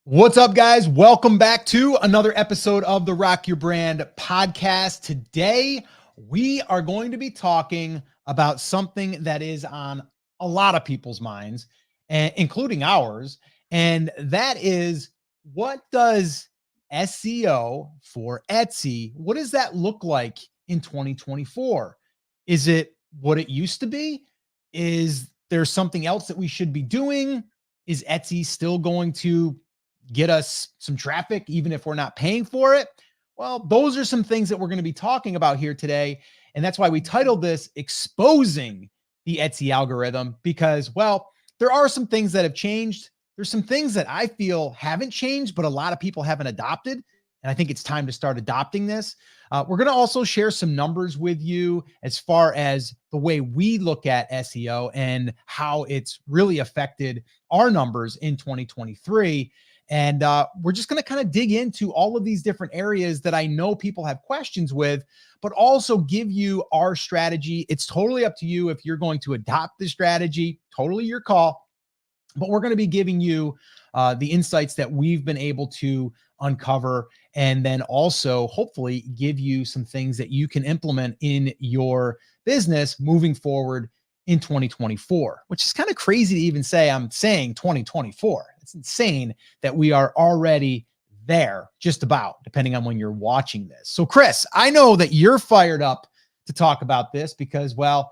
What's up, guys? Welcome back to another episode of the Rock Your Brand podcast. Today, we are going to be talking about something that is on a lot of people's minds, including ours, and that is, what does SEO for Etsy, what does that look like in 2024? Is it what it used to be? Is there something else that we should be doing? Is Etsy still going to get us some traffic, even if we're not paying for it? Well, those are some things that we're going to be talking about here today. And that's why we titled this Exposing the Etsy Algorithm, because, well, there are some things that have changed. There's some things that I feel haven't changed, but a lot of people haven't adopted. And I think it's time to start adopting this. We're going to also share some numbers with you as far as the way we look at SEO and how it's really affected our numbers in 2023. And we're just going to kind of dig into all of these different areas that I know people have questions with, but also give you our strategy. It's totally up to you if you're going to adopt this strategy, totally your call. But we're going to be giving you the insights that we've been able to uncover, and then also hopefully give you some things that you can implement in your business moving forward in 2024, which is kind of crazy to even say I'm saying 2024. It's insane that we are already there, just about, depending on when you're watching this. So Chris, I know that you're fired up to talk about this because, well,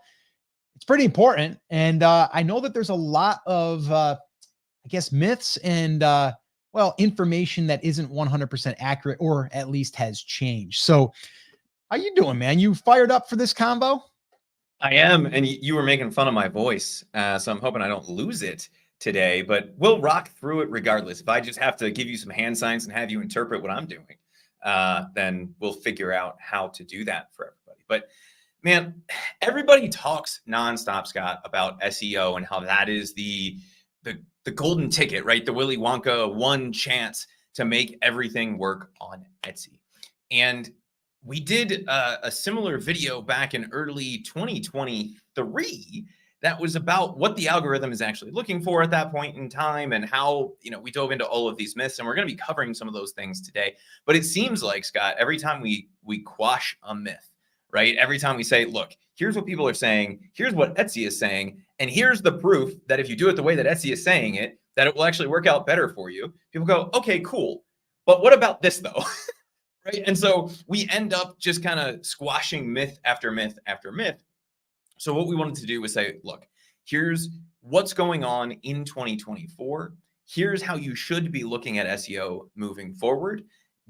it's pretty important. And I know that there's a lot of, I guess, myths and, well, information that isn't 100% accurate, or at least has changed. So how you doing, man? You fired up for this combo? I am, and you were making fun of my voice, so I'm hoping I don't lose it today, but we'll rock through it regardless. If I just have to give you some hand signs and have you interpret what I'm doing, then we'll figure out how to do that for everybody. But man, everybody talks nonstop, Scott, about SEO and how that is the golden ticket, right? The Willy Wonka one chance to make everything work on Etsy. And we did a similar video back in early 2023 that was about what the algorithm is actually looking for at that point in time, and how, we dove into all of these myths, and we're going to be covering some of those things today. But it seems like, Scott, every time we quash a myth, right? Every time we say, look, here's what people are saying, here's what Etsy is saying, and here's the proof that if you do it the way that Etsy is saying it, that it will actually work out better for you. People go, okay, cool. But what about this though? Right. And so we end up just kind of squashing myth after myth after myth. So what we wanted to do was say, look, here's what's going on in 2024. Here's how you should be looking at SEO moving forward.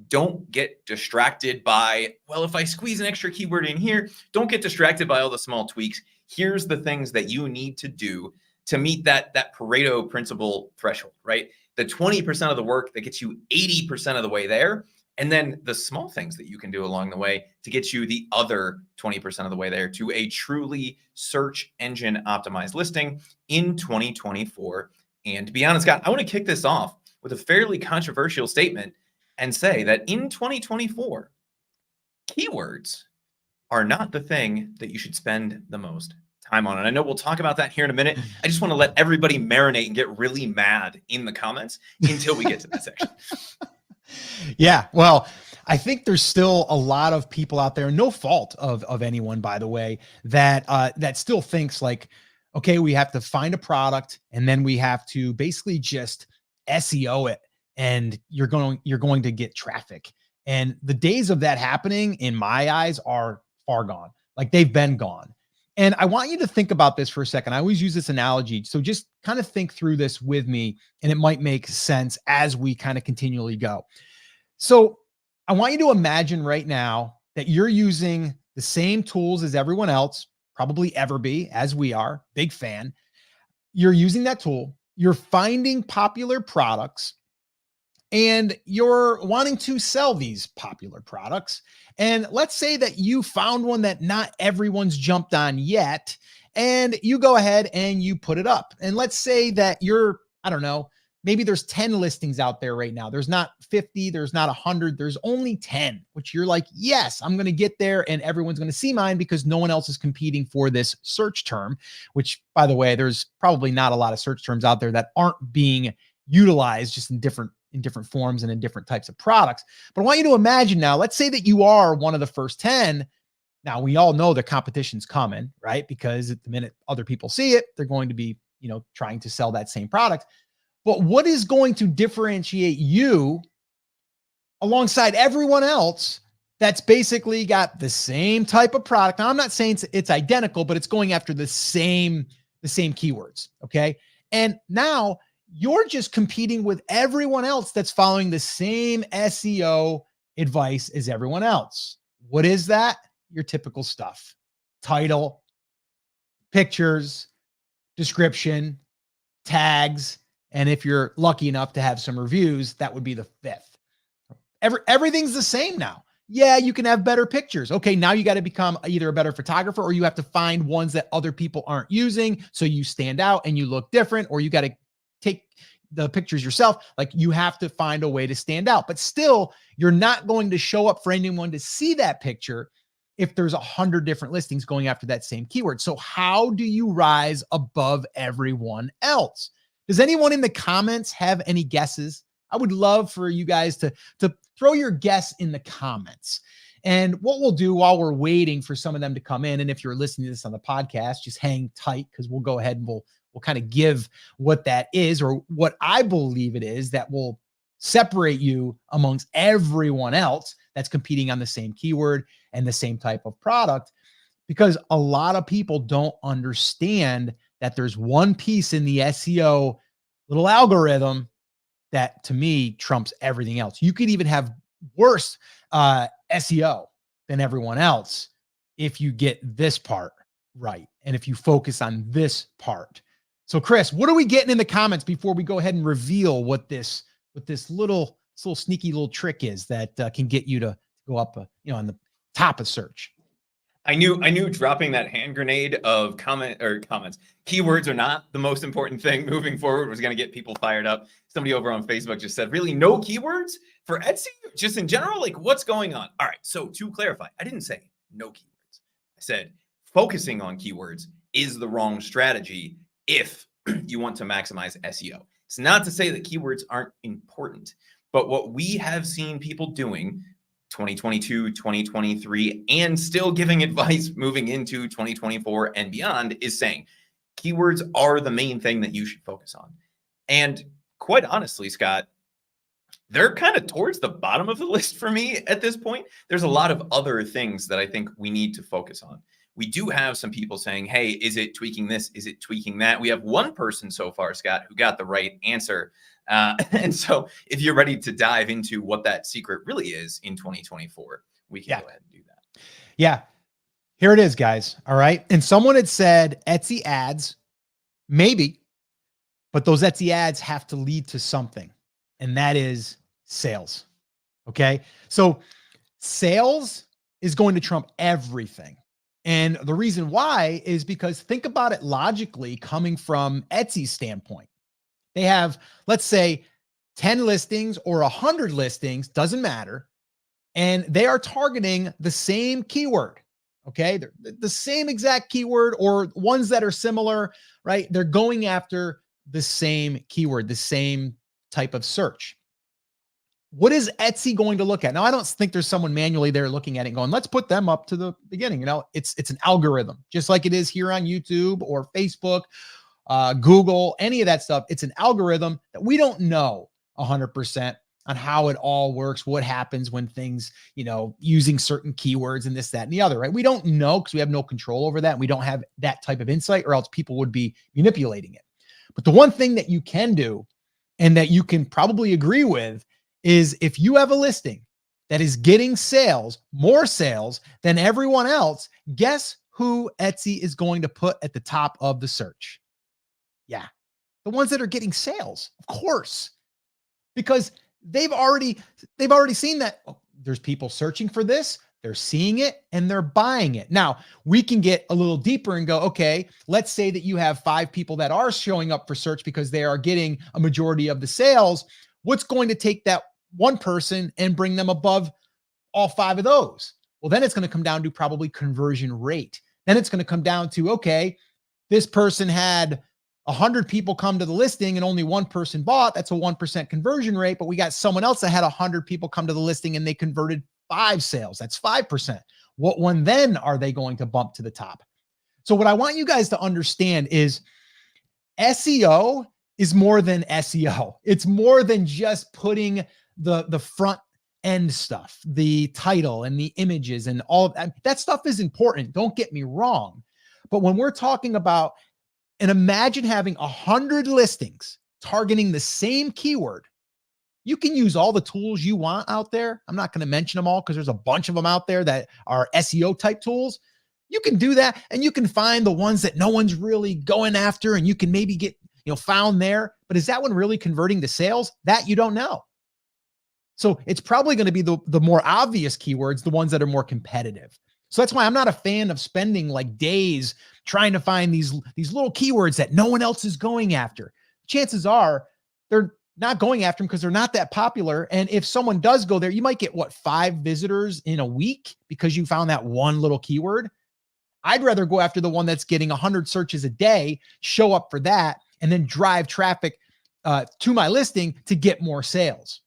Don't get distracted by, well, if I squeeze an extra keyword in here, don't get distracted by all the small tweaks. Here's the things that you need to do to meet that Pareto principle threshold, right? The 20% of the work that gets you 80% of the way there. And then the small things that you can do along the way to get you the other 20% of the way there to a truly search engine optimized listing in 2024. And to be honest, Scott, I want to kick this off with a fairly controversial statement and say that in 2024, keywords are not the thing that you should spend the most time on. And I know we'll talk about that here in a minute. I just want to let everybody marinate and get really mad in the comments until we get to that section. Yeah, well, I think there's still a lot of people out there, no fault of anyone, by the way, that that still thinks like, okay, we have to find a product and then we have to basically just SEO it, and you're going to get traffic. And the days of that happening, in my eyes, are far gone. Like, they've been gone. And I want you to think about this for a second. I always use this analogy. So just kind of think through this with me, and it might make sense as we kind of continually go. So I want you to imagine right now that you're using the same tools as everyone else, probably ever be, as we are, big fan. You're using that tool, you're finding popular products, and you're wanting to sell these popular products. And let's say that you found one that not everyone's jumped on yet, and you go ahead and you put it up. And let's say that you're, I don't know, maybe there's 10 listings out there right now. There's not 50, there's not 100, there's only 10, which you're like, yes, I'm going to get there and everyone's going to see mine because no one else is competing for this search term, which, by the way, there's probably not a lot of search terms out there that aren't being utilized, just in different, in different forms and in different types of products. But I want you to imagine now, let's say that you are one of the first 10. Now, we all know the competition's coming, right? Because at the minute other people see it, they're going to be, trying to sell that same product. But what is going to differentiate you alongside everyone else that's basically got the same type of product? Now, I'm not saying it's identical, but it's going after the same keywords, okay? And now you're just competing with everyone else that's following the same SEO advice as everyone else. What is that? Your typical stuff: title, pictures, description, tags, and if you're lucky enough to have some reviews, that would be the fifth. Everything's the same now. Yeah, you can have better pictures. Okay, now you got to become either a better photographer, or you have to find ones that other people aren't using so you stand out and you look different, or you got to take the pictures yourself. Like, you have to find a way to stand out. But still, you're not going to show up for anyone to see that picture if there's 100 different listings going after that same keyword. So how do you rise above everyone else? Does anyone in the comments have any guesses? I would love for you guys to throw your guess in the comments. And what we'll do while we're waiting for some of them to come in, and if you're listening to this on the podcast, just hang tight, because we'll go ahead and we'll kind of give what that is, or what I believe it is, that will separate you amongst everyone else that's competing on the same keyword and the same type of product. Because a lot of people don't understand that there's one piece in the SEO little algorithm that, to me, trumps everything else. You could even have worse SEO than everyone else if you get this part right, and if you focus on this part. So, Chris, what are we getting in the comments before we go ahead and reveal what this little sneaky little trick is that can get you to go up, on the top of search? I knew dropping that hand grenade of comments, keywords are not the most important thing moving forward, was going to get people fired up. Somebody over on Facebook just said, really, no keywords for Etsy? Just in general? Like, what's going on? All right. So to clarify, I didn't say no keywords. I said focusing on keywords is the wrong strategy if you want to maximize SEO. It's not to say that keywords aren't important, but what we have seen people doing 2022, 2023, and still giving advice moving into 2024 and beyond is saying keywords are the main thing that you should focus on. And quite honestly, Scott, they're kind of towards the bottom of the list for me at this point. There's a lot of other things that I think we need to focus on. We do have some people saying, hey, is it tweaking this? Is it tweaking that? We have one person so far, Scott, who got the right answer. And so if you're ready to dive into what that secret really is in 2024, we can go ahead and do that. Yeah. Here it is, guys. All right. And someone had said Etsy ads, maybe, but those Etsy ads have to lead to something, and that is sales. Okay. So sales is going to trump everything. And the reason why is because, think about it logically, coming from Etsy's standpoint. They have, let's say, 10 listings or 100 listings, doesn't matter. And they are targeting the same keyword. Okay. They're the same exact keyword, or ones that are similar, right? They're going after the same keyword, the same type of search. What is Etsy going to look at? Now, I don't think there's someone manually there looking at it and going, let's put them up to the beginning. It's an algorithm, just like it is here on YouTube or Facebook, Google, any of that stuff. It's an algorithm that we don't know 100% on how it all works, what happens when things, using certain keywords and this, that, and the other, right? We don't know, because we have no control over that. And we don't have that type of insight, or else people would be manipulating it. But the one thing that you can do, and that you can probably agree with, is if you have a listing that is getting sales, more sales than everyone else, guess who Etsy is going to put at the top of the search? Yeah, the ones that are getting sales, of course, because they've already seen that there's people searching for this, they're seeing it, and they're buying it. Now, we can get a little deeper and go, okay, let's say that you have 5 people that are showing up for search because they are getting a majority of the sales. What's going to take that one person and bring them above all 5 of those? Well, then it's going to come down to probably conversion rate. Then it's going to come down to, okay, this person had 100 people come to the listing and only one person bought, that's a 1% conversion rate. But we got someone else that had 100 people come to the listing and they converted 5 sales. That's 5%. What one then are they going to bump to the top? So what I want you guys to understand is SEO is more than SEO. It's more than just putting the front end stuff, the title and the images and all of that. That stuff is important. Don't get me wrong. But when we're talking about, and imagine having 100 listings targeting the same keyword, you can use all the tools you want out there. I'm not going to mention them all because there's a bunch of them out there that are SEO type tools. You can do that, and you can find the ones that no one's really going after, and you can maybe get, found there. But is that one really converting to sales? That you don't know. So it's probably going to be the more obvious keywords, the ones that are more competitive. So that's why I'm not a fan of spending like days trying to find these little keywords that no one else is going after. Chances are they're not going after them because they're not that popular. And if someone does go there, you might get 5 visitors in a week because you found that one little keyword. I'd rather go after the one that's getting 100 searches a day, show up for that, and then drive traffic to my listing to get more sales,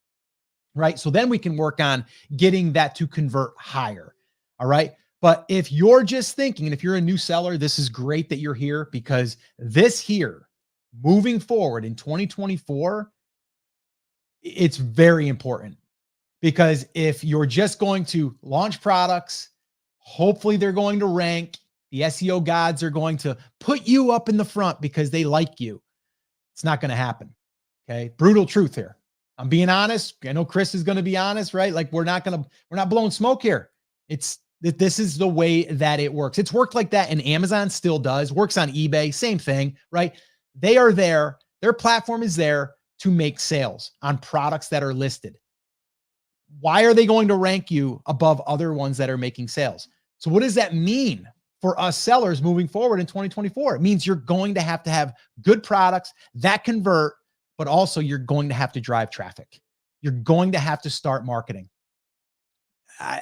right? So then we can work on getting that to convert higher, all right? But if you're just thinking, and if you're a new seller, this is great that you're here, because this here, moving forward in 2024, it's very important. Because if you're just going to launch products, hopefully they're going to rank, the SEO gods are going to put you up in the front because they like you. It's not going to happen. Okay. Brutal truth here. I'm being honest. I know Chris is going to be honest, right? Like we're not blowing smoke here. This is the way that it works. It's worked like that, and Amazon still does, works on eBay, same thing, right? They are there. Their platform is there to make sales on products that are listed. Why are they going to rank you above other ones that are making sales? So what does that mean for us sellers moving forward in 2024? It means you're going to have good products that convert, but also you're going to have to drive traffic. You're going to have to start marketing. A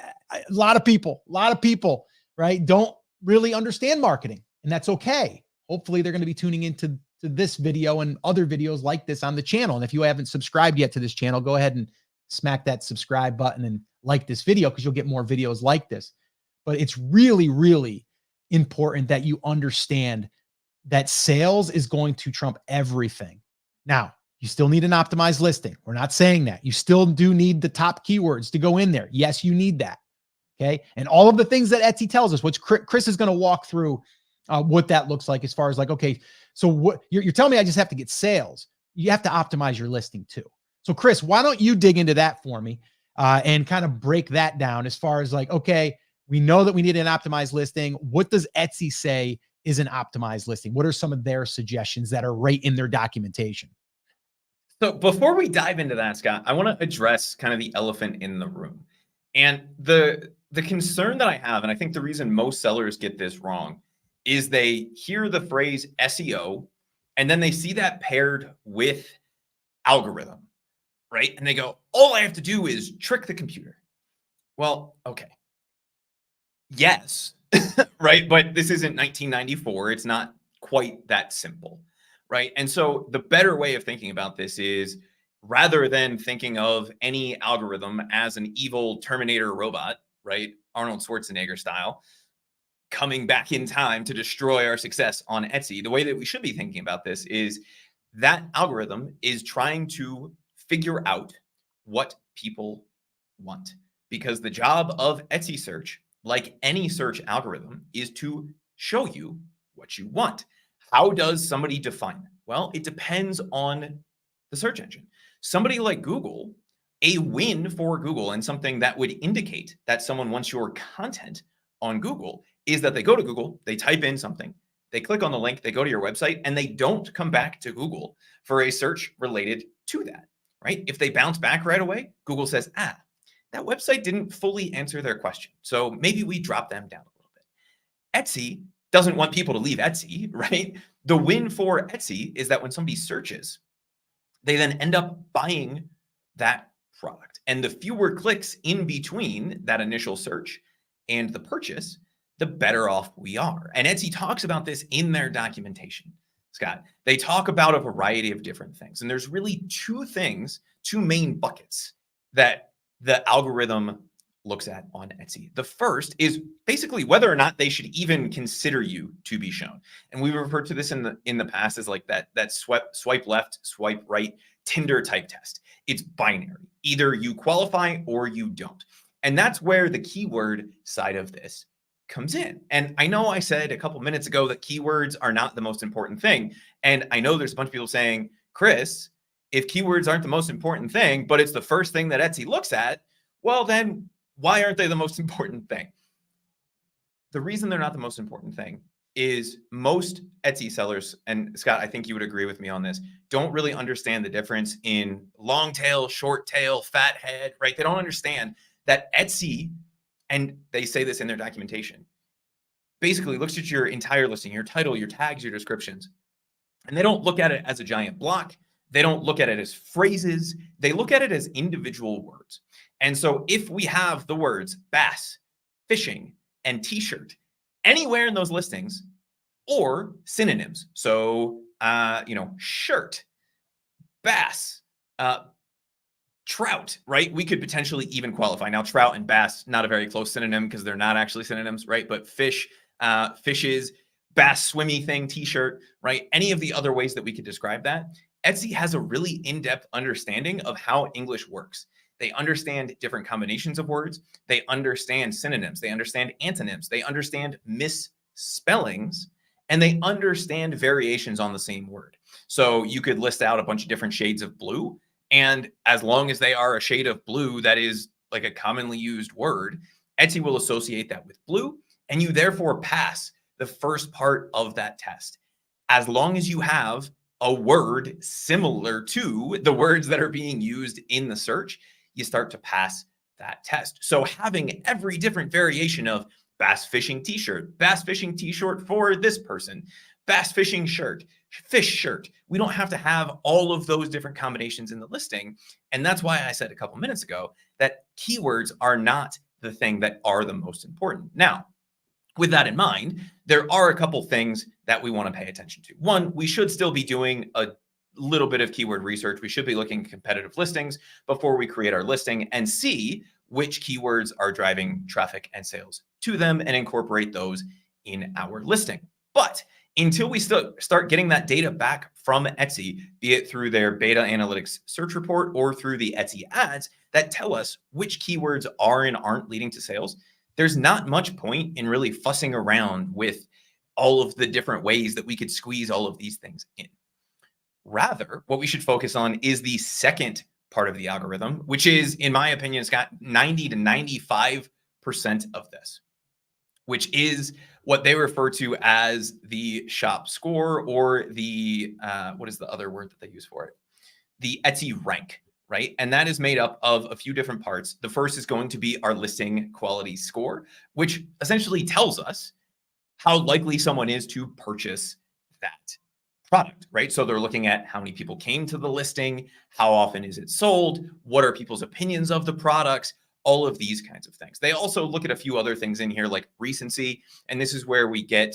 lot of people, right, don't really understand marketing, and that's okay. Hopefully they're going to be tuning into this video and other videos like this on the channel. And if you haven't subscribed yet to this channel, go ahead and smack that subscribe button and like this video, because you'll get more videos like this. But it's really, really important that you understand that sales is going to trump everything. Now, you still need an optimized listing. We're not saying that. You still do need the top keywords to go in there. Yes, you need that. Okay. And all of the things that Etsy tells us, which Chris is going to walk through what that looks like, as far as like, okay, so what you're telling me, I just have to get sales. You have to optimize your listing too. So Chris, why don't you dig into that for me and kind of break that down as far as like, okay, we know that we need an optimized listing. What does Etsy say is an optimized listing? What are some of their suggestions that are right in their documentation? So before we dive into that, Scott, I want to address kind of the elephant in the room. And the concern that I have, and I think the reason most sellers get this wrong, is they hear the phrase SEO and then they see that paired with algorithm, right? And they go, all I have to do is trick the computer. Well, okay. Yes, right? But this isn't 1994. It's not quite that simple, right? And so the better way of thinking about this is, rather than thinking of any algorithm as an evil Terminator robot, right? Arnold Schwarzenegger style, coming back in time to destroy our success on Etsy, the way that we should be thinking about this is that algorithm is trying to figure out what people want. Because the job of Etsy search, like any search algorithm, is to show you what you want. How does somebody define that? Well, it depends on the search engine. Somebody like Google, a win for Google, and something that would indicate that someone wants your content on Google, is that they go to Google, they type in something, they click on the link, they go to your website, and they don't come back to Google for a search related to that, right? If they bounce back right away, Google says, that website didn't fully answer their question, so maybe we drop them down a little bit. Etsy doesn't want people to leave Etsy, right? The win for Etsy is that when somebody searches, they then end up buying that product. And the fewer clicks in between that initial search and the purchase, the better off we are. And Etsy talks about this in their documentation. Scott, they talk about a variety of different things. And there's really two main buckets that the algorithm looks at on Etsy. The first is basically whether or not they should even consider you to be shown. And we referred to this in the past as like that swipe left, swipe right Tinder type test. It's binary. Either you qualify or you don't. And that's where the keyword side of this comes in. And I know I said a couple minutes ago that keywords are not the most important thing. And I know there's a bunch of people saying, Chris, if keywords aren't the most important thing, but it's the first thing that Etsy looks at, well, then why aren't they the most important thing? The reason they're not the most important thing is most Etsy sellers, and Scott, I think you would agree with me on this, don't really understand the difference in long tail, short tail, fat head, right? They don't understand that Etsy, and they say this in their documentation, basically looks at your entire listing, your title, your tags, your descriptions, and they don't look at it as a giant block. They don't look at it as phrases. They look at it as individual words. And so if we have the words bass, fishing, and t-shirt anywhere in those listings, or synonyms, so shirt, bass, trout, right? We could potentially even qualify. Now, trout and bass, not a very close synonym because they're not actually synonyms, right? But fish, fishes, bass, swimmy thing, t-shirt, right? Any of the other ways that we could describe that. Etsy has a really in-depth understanding of how English works. They understand different combinations of words. They understand synonyms. They understand antonyms. They understand misspellings, and they understand variations on the same word. So you could list out a bunch of different shades of blue, and as long as they are a shade of blue that is like a commonly used word, Etsy will associate that with blue, and you therefore pass the first part of that test. As long as you have a word similar to the words that are being used in the search, you start to pass that test. So having every different variation of bass fishing t-shirt, bass fishing t-shirt for this person, bass fishing shirt, fish shirt. We don't have to have all of those different combinations in the listing. And that's why I said a couple minutes ago that keywords are not the thing that are the most important. Now, with that in mind, there are a couple things that we want to pay attention to. One, we should still be doing a little bit of keyword research. We should be looking at competitive listings before we create our listing and see which keywords are driving traffic and sales to them and incorporate those in our listing. But until we start getting that data back from Etsy, be it through their beta analytics search report or through the Etsy ads that tell us which keywords are and aren't leading to sales, there's not much point in really fussing around with all of the different ways that we could squeeze all of these things in. Rather, what we should focus on is the second part of the algorithm, which is, in my opinion, it's got 90 to 95% of this, which is what they refer to as the shop score, or the, what is the other word that they use for it? The Etsy rank, right? And that is made up of a few different parts. The first is going to be our listing quality score, which essentially tells us how likely someone is to purchase that product, right? So they're looking at how many people came to the listing, how often is it sold, what are people's opinions of the products, all of these kinds of things. They also look at a few other things in here like recency. And this is where we get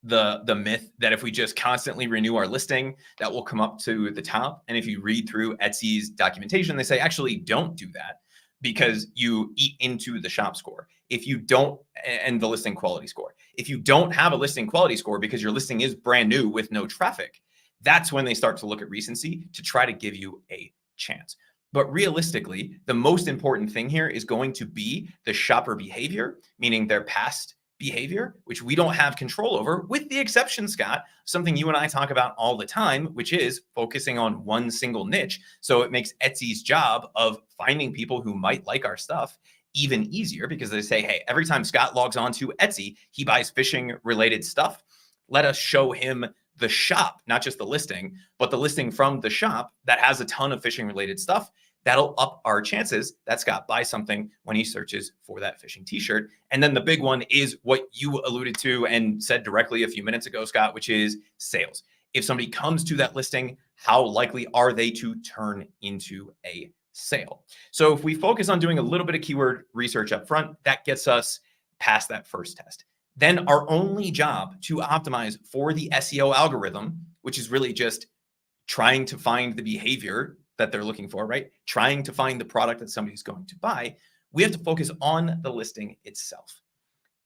the myth that if we just constantly renew our listing, that will come up to the top. And if you read through Etsy's documentation, they say, actually don't do that because you eat into the shop score. If you don't, and the listing quality score, if you don't have a listing quality score because your listing is brand new with no traffic, that's when they start to look at recency to try to give you a chance. But realistically, the most important thing here is going to be the shopper behavior, meaning their past behavior, which we don't have control over, with the exception, Scott, something you and I talk about all the time, which is focusing on one single niche. So it makes Etsy's job of finding people who might like our stuff even easier, because they say, hey, every time Scott logs on to Etsy, he buys fishing related stuff. Let us show him the shop, not just the listing, but the listing from the shop that has a ton of fishing related stuff. That'll up our chances that Scott buys something when he searches for that fishing t-shirt. And then the big one is what you alluded to and said directly a few minutes ago, Scott, which is sales. If somebody comes to that listing, how likely are they to turn into a sale? So if we focus on doing a little bit of keyword research up front, that gets us past that first test. then our only job to optimize for the SEO algorithm, which is really just trying to find the behavior that they're looking for, right? Trying to find the product that somebody's going to buy. We have to focus on the listing itself.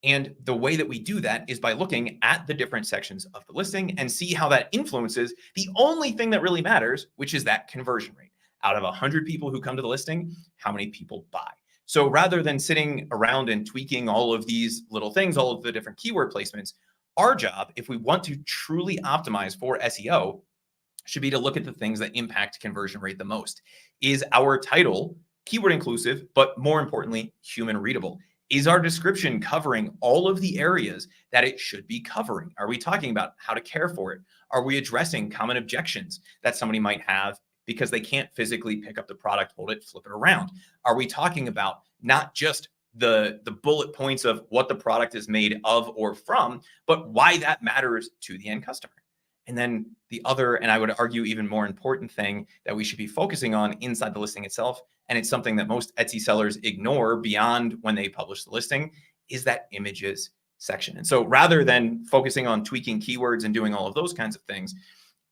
And the way that we do that is by looking at the different sections of the listing and see how that influences the only thing that really matters, which is that conversion rate. Out of 100 people who come to the listing, how many people buy? So rather than sitting around and tweaking all of these little things, all of the different keyword placements, our job, if we want to truly optimize for SEO, should be to look at the things that impact conversion rate the most. Is our title keyword inclusive, but more importantly, human readable? Is our description covering all of the areas that it should be covering? Are we talking about how to care for it? Are we addressing common objections that somebody might have because they can't physically pick up the product, hold it, flip it around? Are we talking about not just the bullet points of what the product is made of or from, but why that matters to the end customer? And then the other, and I would argue even more important thing that we should be focusing on inside the listing itself, and it's something that most Etsy sellers ignore beyond when they publish the listing, is that images section. And so rather than focusing on tweaking keywords and doing all of those kinds of things,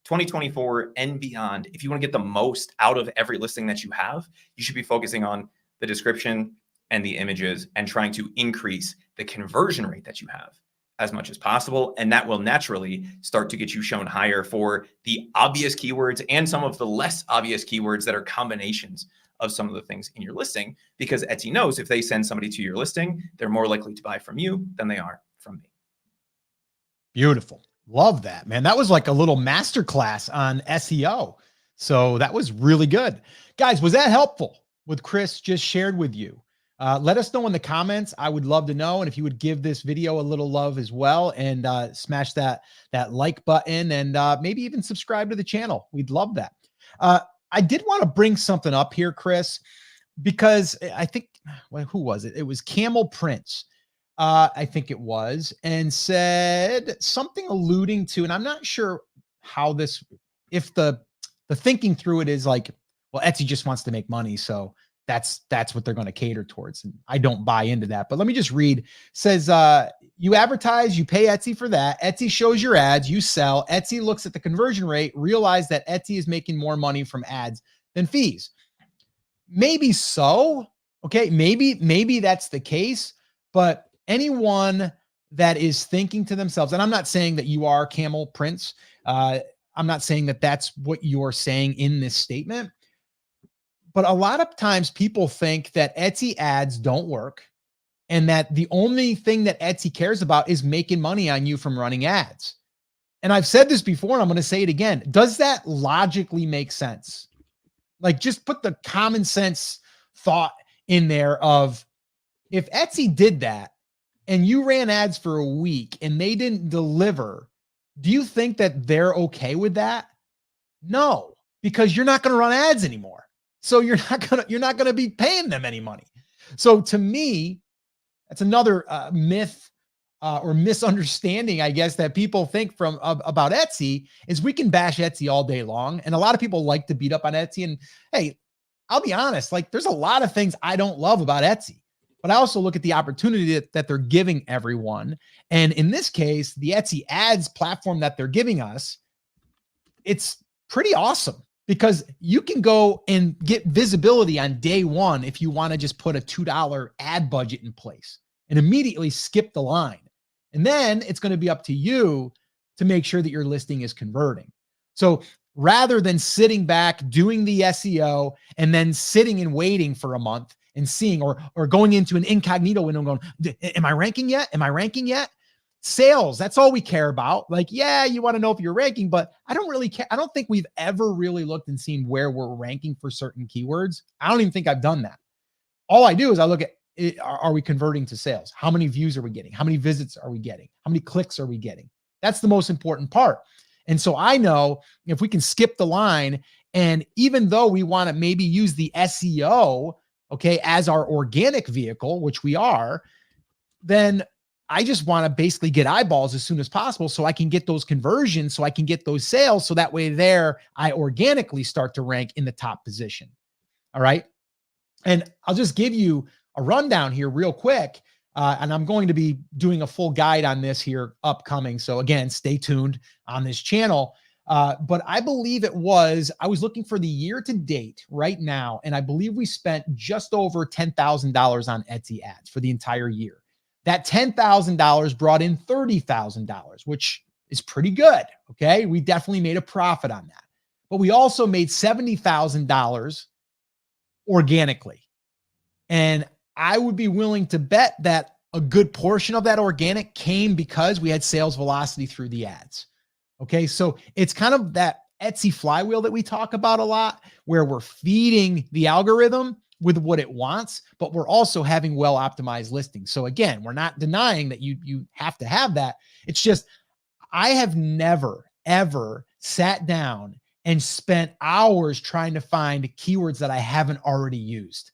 2024 and beyond, if you want to get the most out of every listing that you have, you should be focusing on the description and the images and trying to increase the conversion rate that you have as much as possible. And that will naturally start to get you shown higher for the obvious keywords and some of the less obvious keywords that are combinations of some of the things in your listing, because Etsy knows if they send somebody to your listing, they're more likely to buy from you than they are from me. Beautiful. Love that, man. That was like a little masterclass on SEO. So that was really good. Guys, was that helpful what Chris just shared with you? Let us know in the comments. I would love to know. And if you would give this video a little love as well and smash that like button and maybe even subscribe to the channel. We'd love that. I did want to bring something up here, Chris, because I think, well, who was it? It was Camel Prince. I think it was, and said something alluding to, and I'm not sure how this, if the thinking through it is like, well, Etsy just wants to make money. So that's what they're going to cater towards. And I don't buy into that, but let me just read. It says, you advertise, you pay Etsy for that. Etsy shows your ads, you sell. Etsy looks at the conversion rate, realize that Etsy is making more money from ads than fees. Maybe so. Okay. Maybe that's the case, but anyone that is thinking to themselves, and I'm not saying that you are Camel Prince. I'm not saying that that's what you're saying in this statement. But a lot of times people think that Etsy ads don't work and that the only thing that Etsy cares about is making money on you from running ads. And I've said this before, and I'm going to say it again. Does that logically make sense? Like, just put the common sense thought in there of, if Etsy did that and you ran ads for a week and they didn't deliver, do you think that they're okay with that? No, because you're not going to run ads anymore. So you're not going to be paying them any money. So to me, that's another myth or misunderstanding, I guess, that people think from about Etsy, is we can bash Etsy all day long. And a lot of people like to beat up on Etsy. And hey, I'll be honest, like, there's a lot of things I don't love about Etsy, but I also look at the opportunity that they're giving everyone. And in this case, the Etsy ads platform that they're giving us, it's pretty awesome, because you can go and get visibility on day one if you want to just put a $2 ad budget in place and immediately skip the line. And then it's going to be up to you to make sure that your listing is converting. So rather than sitting back, doing the SEO, and then sitting and waiting for a month and seeing, or going into an incognito window and going, am I ranking yet? Am I ranking yet? Sales, that's all we care about. Like, yeah, you want to know if you're ranking, but I don't really care. I don't think we've ever really looked and seen where we're ranking for certain keywords. I don't even think I've done that. All I do is I look at, are we converting to sales? How many views are we getting? How many visits are we getting? How many clicks are we getting? That's the most important part. And so I know if we can skip the line, and even though we want to maybe use the SEO, okay, as our organic vehicle, which we are, then I just want to basically get eyeballs as soon as possible so I can get those conversions, so I can get those sales. So that way there, I organically start to rank in the top position. All right. And I'll just give you a rundown here real quick. And I'm going to be doing a full guide on this here upcoming. So again, stay tuned on this channel. But I believe I was looking for the year to date right now, and I believe we spent just over $10,000 on Etsy ads for the entire year. That $10,000 brought in $30,000, which is pretty good. Okay. We definitely made a profit on that. But we also made $70,000 organically. And I would be willing to bet that a good portion of that organic came because we had sales velocity through the ads. Okay. So it's kind of that Etsy flywheel that we talk about a lot, where we're feeding the algorithm with what it wants, but we're also having well-optimized listings. So again, we're not denying that you have to have that. It's just, I have never, ever sat down and spent hours trying to find keywords that I haven't already used.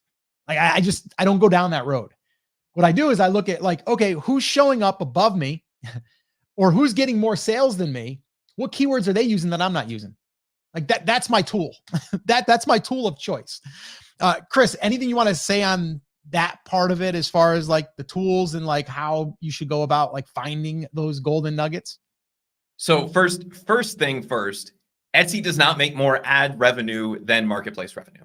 Like I don't go down that road. What I do is I look at like, okay, who's showing up above me or who's getting more sales than me? What keywords are they using that I'm not using? Like that's my tool. That's my tool of choice. Chris, anything you want to say on that part of it as far as like the tools and like how you should go about like finding those golden nuggets? So first thing first, Etsy does not make more ad revenue than marketplace revenue.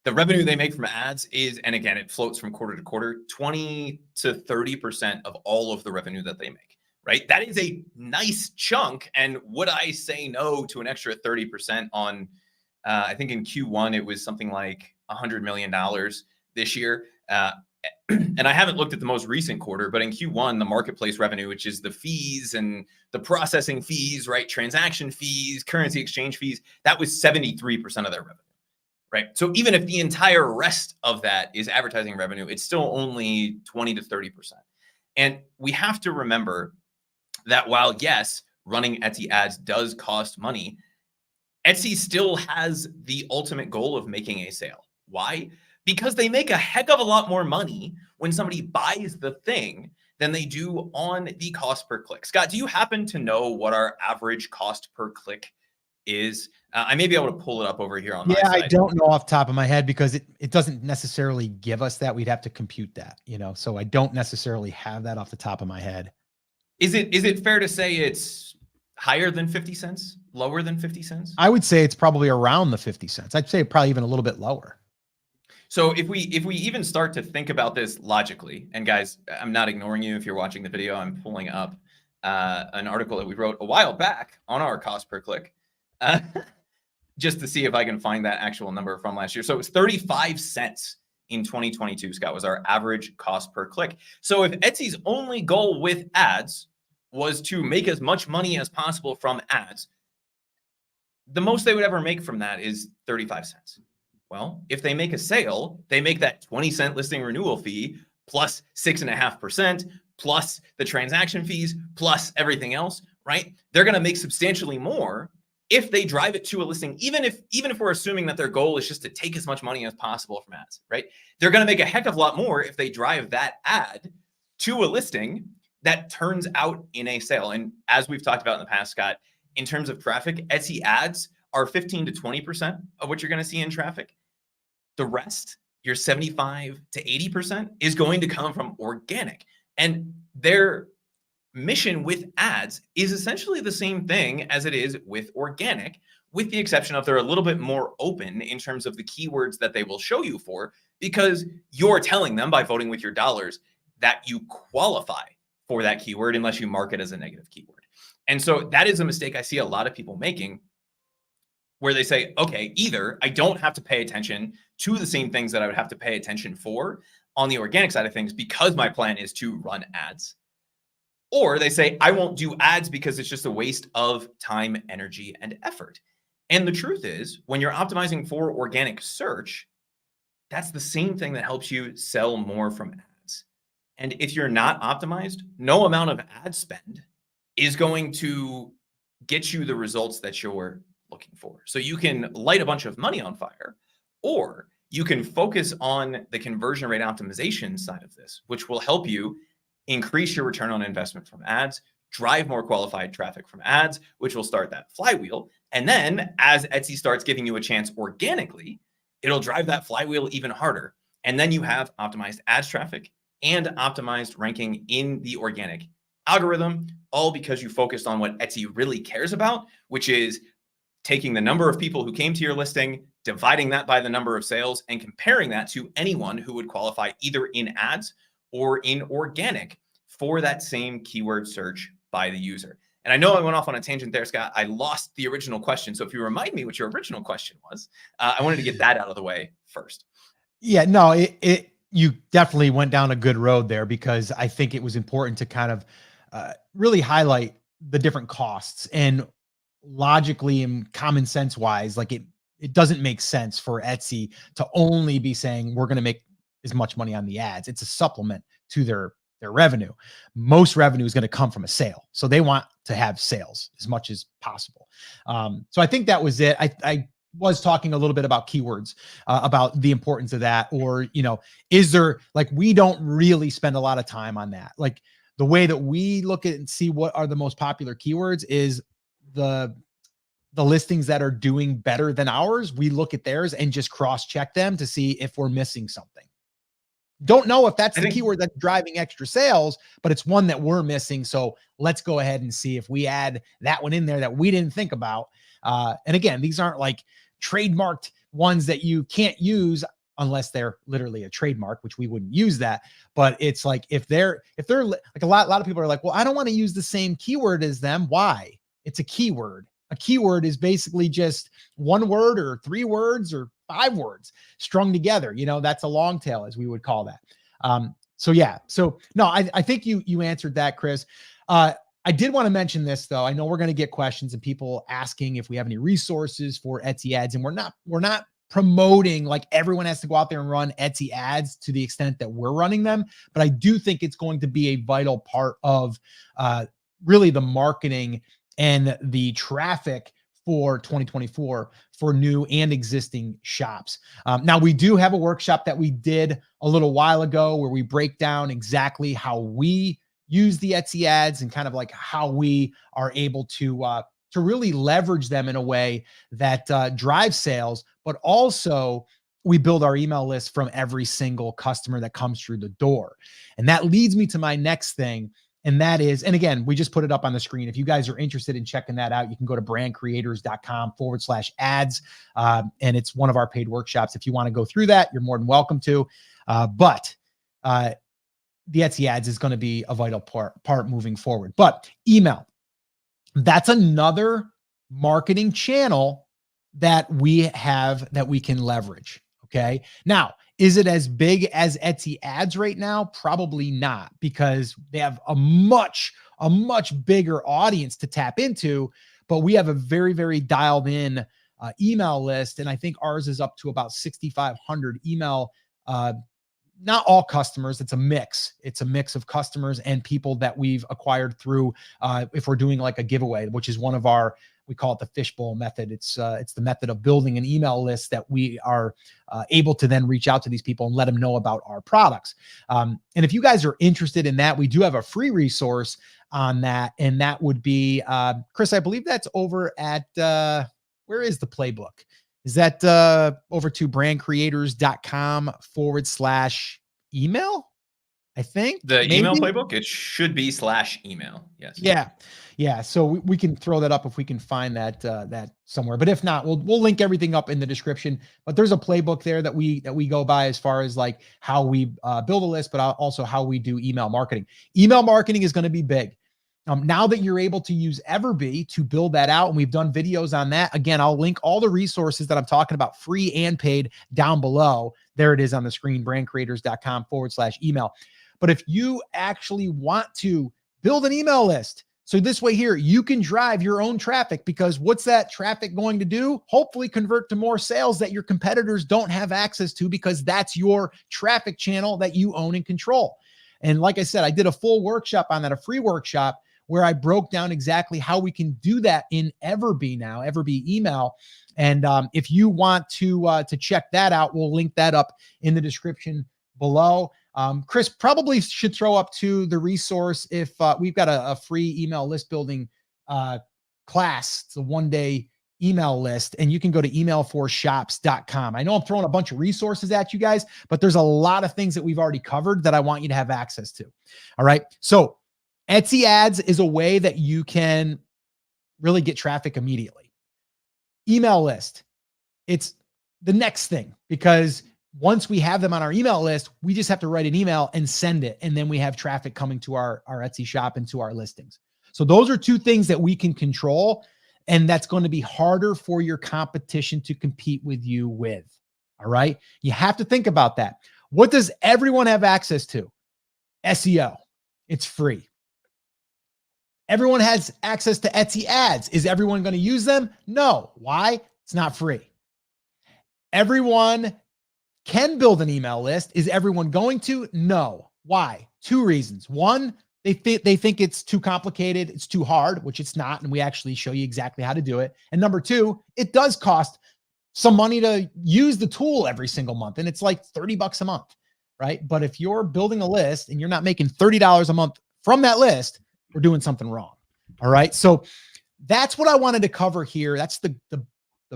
The revenue they make from ads is, and again, it floats from quarter to quarter, 20 to 30% of all of the revenue that they make, right? That is a nice chunk. And would I say no to an extra 30% on, I think in Q1, it was something like $100 million this year. And I haven't looked at the most recent quarter, but in Q1, the marketplace revenue, which is the fees and the processing fees, right? Transaction fees, currency exchange fees, that was 73% of their revenue, right? So even if the entire rest of that is advertising revenue, it's still only 20 to 30%. And we have to remember that while, yes, running Etsy ads does cost money, Etsy still has the ultimate goal of making a sale. Why? Because they make a heck of a lot more money when somebody buys the thing than they do on the cost per click. Scott, do you happen to know what our average cost per click is? I may be able to pull it up over here on my side. I don't know off the top of my head because it doesn't necessarily give us that. We'd have to compute that, so I don't necessarily have that off the top of my head. Is it fair to say it's higher than 50 cents, lower than 50 cents? I would say it's probably around the 50 cents. I'd say probably even a little bit lower. So if we even start to think about this logically, and guys, I'm not ignoring you if you're watching the video, I'm pulling up an article that we wrote a while back on our cost per click, just to see if I can find that actual number from last year. So it was 35 cents in 2022, Scott, was our average cost per click. So if Etsy's only goal with ads was to make as much money as possible from ads, the most they would ever make from that is 35 cents. Well, if they make a sale, they make that 20-cent listing renewal fee plus 6.5% plus the transaction fees plus everything else, right? They're going to make substantially more if they drive it to a listing, even if we're assuming that their goal is just to take as much money as possible from ads, right? They're going to make a heck of a lot more if they drive that ad to a listing that turns out in a sale. And as we've talked about in the past, Scott, in terms of traffic, Etsy ads are 15 to 20% of what you're going to see in traffic. The rest, your 75 to 80%, is going to come from organic. And their mission with ads is essentially the same thing as it is with organic, with the exception of they're a little bit more open in terms of the keywords that they will show you for, because you're telling them by voting with your dollars that you qualify for that keyword unless you mark it as a negative keyword. And so that is a mistake I see a lot of people making, where they say, okay, either I don't have to pay attention to the same things that I would have to pay attention for on the organic side of things because my plan is to run ads. Or they say, I won't do ads because it's just a waste of time, energy, and effort. And the truth is, when you're optimizing for organic search, that's the same thing that helps you sell more from ads. And if you're not optimized, no amount of ad spend is going to get you the results that you're looking for. So you can light a bunch of money on fire, or you can focus on the conversion rate optimization side of this, which will help you increase your return on investment from ads, drive more qualified traffic from ads, which will start that flywheel. And then as Etsy starts giving you a chance organically, it'll drive that flywheel even harder. And then you have optimized ads traffic and optimized ranking in the organic algorithm, all because you focused on what Etsy really cares about, which is taking the number of people who came to your listing, dividing that by the number of sales, and comparing that to anyone who would qualify either in ads or in organic for that same keyword search by the user. And I know I went off on a tangent there, Scott. I lost the original question. So if you remind me what your original question was, I wanted to get that out of the way first. Yeah, no, you definitely went down a good road there, because I think it was important to kind of really highlight the different costs, and logically and common sense wise, like it doesn't make sense for Etsy to only be saying we're going to make as much money on the ads. It's a supplement to their revenue. Most revenue is going to come from a sale, so they want to have sales as much as possible. So I think that was it. I was talking a little bit about keywords, about the importance of that, or, is there, like, we don't really spend a lot of time on that. Like, the way that we look at and see what are the most popular keywords is the listings that are doing better than ours. We look at theirs and just cross check them to see if we're missing something. Don't know if that's the keyword that's driving extra sales, but it's one that we're missing. So let's go ahead and see if we add that one in there that we didn't think about. And again, these aren't like trademarked ones that you can't use unless they're literally a trademark, which we wouldn't use that. But it's like, if they're like, a lot of people are like, well, I don't want to use the same keyword as them. Why? It's a keyword. A keyword is basically just one word or 3 words or 5 words strung together. That's a long tail, as we would call that. So yeah. So no, I think you answered that, Chris. I did want to mention this though. I know we're going to get questions and people asking if we have any resources for Etsy ads, and we're not promoting like everyone has to go out there and run Etsy ads to the extent that we're running them. But I do think it's going to be a vital part of really the marketing and the traffic for 2024 for new and existing shops. Now, we do have a workshop that we did a little while ago where we break down exactly how we use the Etsy ads and kind of like how we are able to really leverage them in a way that drives sales, but also we build our email list from every single customer that comes through the door. And that leads me to my next thing. And that is, and again, we just put it up on the screen. If you guys are interested in checking that out, you can go to brandcreators.com/ads. And it's one of our paid workshops. If you want to go through that, you're more than welcome to. But the Etsy ads is going to be a vital part moving forward. But email, that's another marketing channel that we have that we can leverage. Okay. Now, is it as big as Etsy ads right now? Probably not, because they have a much bigger audience to tap into, but we have a very, very dialed in email list. And I think ours is up to about 6,500 email, not all customers. It's a mix. It's a mix of customers and people that we've acquired through, if we're doing like a giveaway, which is one of our, we call it the fishbowl method. It's the method of building an email list that we are able to then reach out to these people and let them know about our products. And if you guys are interested in that, we do have a free resource on that. And that would be, Chris, I believe that's over at, where is the playbook? Is that over to brandcreators.com/email? I think the email playbook, it should be /email. Yes. Yeah. So we can throw that up if we can find that somewhere. But if not, we'll link everything up in the description. But there's a playbook there that we go by as far as like how we build a list, but also how we do email marketing. Email marketing is going to be big. Now that you're able to use Everbee to build that out, and we've done videos on that. Again, I'll link all the resources that I'm talking about, free and paid, down below. There it is on the screen, brandcreators.com/email. But if you actually want to build an email list, so this way here, you can drive your own traffic, because what's that traffic going to do? Hopefully convert to more sales that your competitors don't have access to, because that's your traffic channel that you own and control. And like I said, I did a full workshop on that, a free workshop, where I broke down exactly how we can do that in Everbee now, Everbee email. And if you want to check that out, we'll link that up in the description below. Chris probably should throw up to the resource if we've got a free email list building class. It's a 1-day email list, and you can go to emailforshops.com. I know I'm throwing a bunch of resources at you guys, but there's a lot of things that we've already covered that I want you to have access to. All right. So Etsy ads is a way that you can really get traffic immediately. Email list, it's the next thing, because once we have them on our email list, we just have to write an email and send it. And then we have traffic coming to our Etsy shop and to our listings. So those are two things that we can control. And that's going to be harder for your competition to compete with you with. All right. You have to think about that. What does everyone have access to? SEO. It's free. Everyone has access to Etsy ads. Is everyone going to use them? No. Why? It's not free. Everyone can build an email list. Is everyone going to? No. Why? Two reasons. One, they think it's too complicated. It's too hard, which it's not. And we actually show you exactly how to do it. And number two, it does cost some money to use the tool every single month. And it's like $30 a month, right? But if you're building a list and you're not making $30 a month from that list, we're doing something wrong. All right. So that's what I wanted to cover here. That's the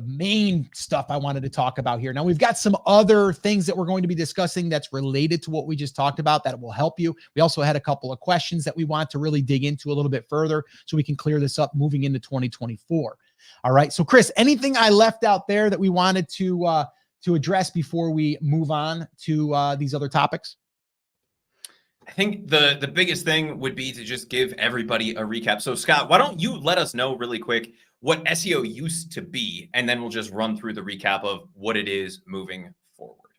main stuff I wanted to talk about here. Now we've got some other things that we're going to be discussing that's related to what we just talked about that will help you. We also had a couple of questions that we want to really dig into a little bit further so we can clear this up moving into 2024. All right. So Chris, anything I left out there that we wanted to address before we move on to these other topics? I think the biggest thing would be to just give everybody a recap. So Scott, why don't you let us know really quick what SEO used to be, and then we'll just run through the recap of what it is moving forward.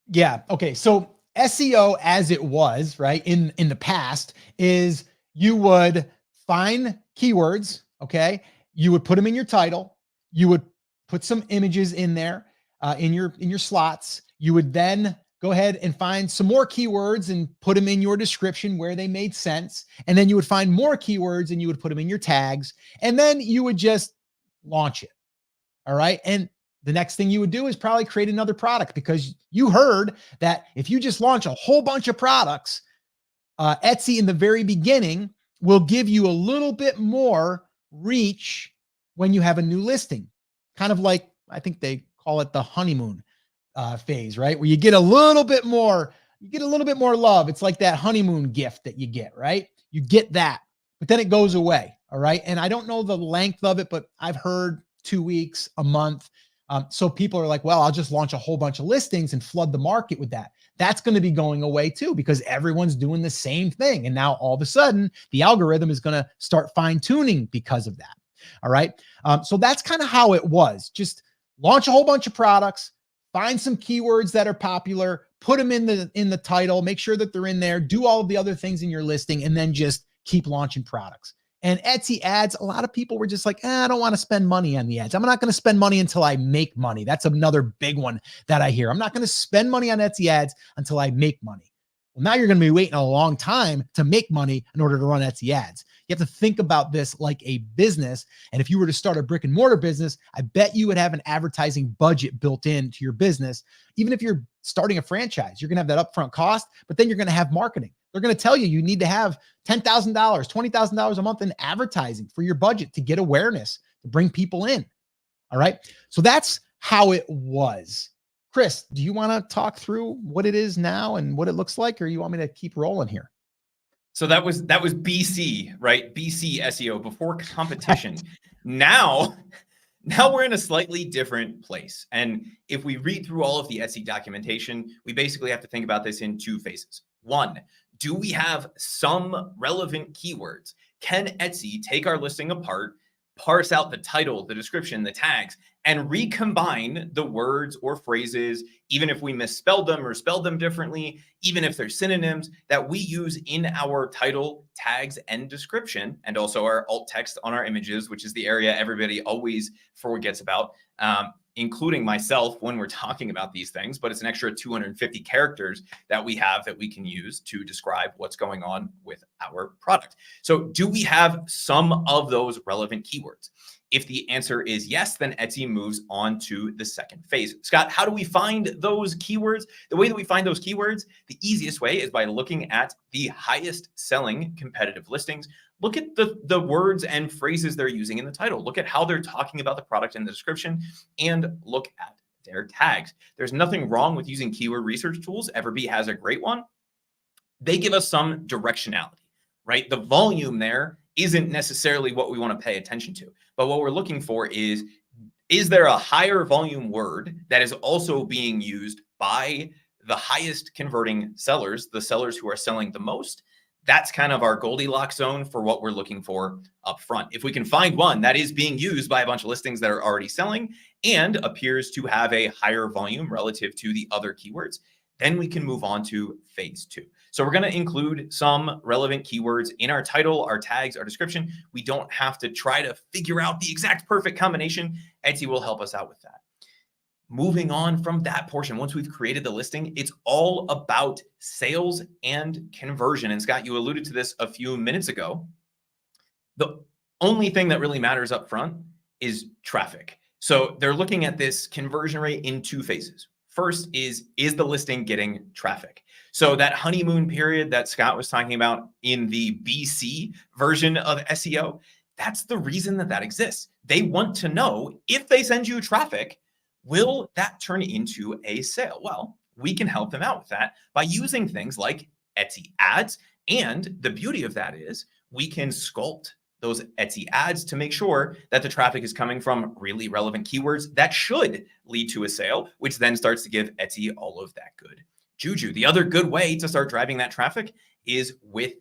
Yeah. Okay. So SEO as it was, right, in the past is you would find keywords, okay? You would put them in your title. You would put some images in there in your slots. You would then go ahead and find some more keywords and put them in your description where they made sense. And then you would find more keywords and you would put them in your tags. And then you would just launch it. All right. And the next thing you would do is probably create another product, because you heard that if you just launch a whole bunch of products, Etsy in the very beginning will give you a little bit more reach when you have a new listing. Kind of like, I think they call it the honeymoon phase, right? Where you get a little bit more love. It's like that honeymoon gift that you get, right? You get that, but then it goes away. All right. And I don't know the length of it, but I've heard 2 weeks, a month. So people are like, well, I'll just launch a whole bunch of listings and flood the market with that. That's going to be going away too, because everyone's doing the same thing. And now all of a sudden the algorithm is going to start fine tuning because of that. All right. So that's kind of how it was. Just launch a whole bunch of products, find some keywords that are popular, put them in the title, make sure that they're in there, do all of the other things in your listing, and then just keep launching products. And Etsy ads, a lot of people were just like, I don't want to spend money on the ads. I'm not going to spend money until I make money. That's another big one that I hear. I'm not going to spend money on Etsy ads until I make money. Well, now you're going to be waiting a long time to make money in order to run Etsy ads. You have to think about this like a business. And if you were to start a brick and mortar business, I bet you would have an advertising budget built into your business. Even if you're starting a franchise, you're going to have that upfront cost, but then you're going to have marketing. They're going to tell you need to have $10,000, $20,000 a month in advertising for your budget to get awareness, to bring people in. All right. So that's how it was. Chris, do you want to talk through what it is now and what it looks like, or you want me to keep rolling here? So that was BC, right? BC SEO, before competition. Now we're in a slightly different place. And if we read through all of the Etsy documentation, we basically have to think about this in two phases. One, do we have some relevant keywords? Can Etsy take our listing apart, parse out the title, the description, the tags, and recombine the words or phrases, even if we misspelled them or spelled them differently, even if they're synonyms, that we use in our title, tags, and description, and also our alt text on our images, which is the area everybody always forgets about, including myself when we're talking about these things. But it's an extra 250 characters that we have that we can use to describe what's going on with our product. So do we have some of those relevant keywords? If the answer is yes, then Etsy moves on to the second phase. Scott, how do we find those keywords? The way that we find those keywords, the easiest way is by looking at the highest selling competitive listings look at the words and phrases they're using in the title. Look at how they're talking about the product in the description, and look at their tags. There's nothing wrong with using keyword research tools. Everbee has a great one. They give us some directionality, right? The volume there isn't necessarily what we want to pay attention to, but what we're looking for is there a higher volume word that is also being used by the highest converting sellers, the sellers who are selling the most? That's kind of our Goldilocks zone for what we're looking for up front. If we can find one that is being used by a bunch of listings that are already selling and appears to have a higher volume relative to the other keywords, then we can move on to phase 2. So we're going to include some relevant keywords in our title, our tags, our description. We don't have to try to figure out the exact perfect combination. Etsy will help us out with that. Moving on from that portion, once we've created the listing, it's all about sales and conversion. And Scott, you alluded to this a few minutes ago. The only thing that really matters up front is traffic. So they're looking at this conversion rate in 2 phases. First is the listing getting traffic? So that honeymoon period that Scott was talking about in the BC version of SEO, that's the reason that exists. They want to know, if they send you traffic, will that turn into a sale? Well, we can help them out with that by using things like Etsy ads. And the beauty of that is we can sculpt those Etsy ads to make sure that the traffic is coming from really relevant keywords that should lead to a sale, which then starts to give Etsy all of that good juju. The other good way to start driving that traffic is with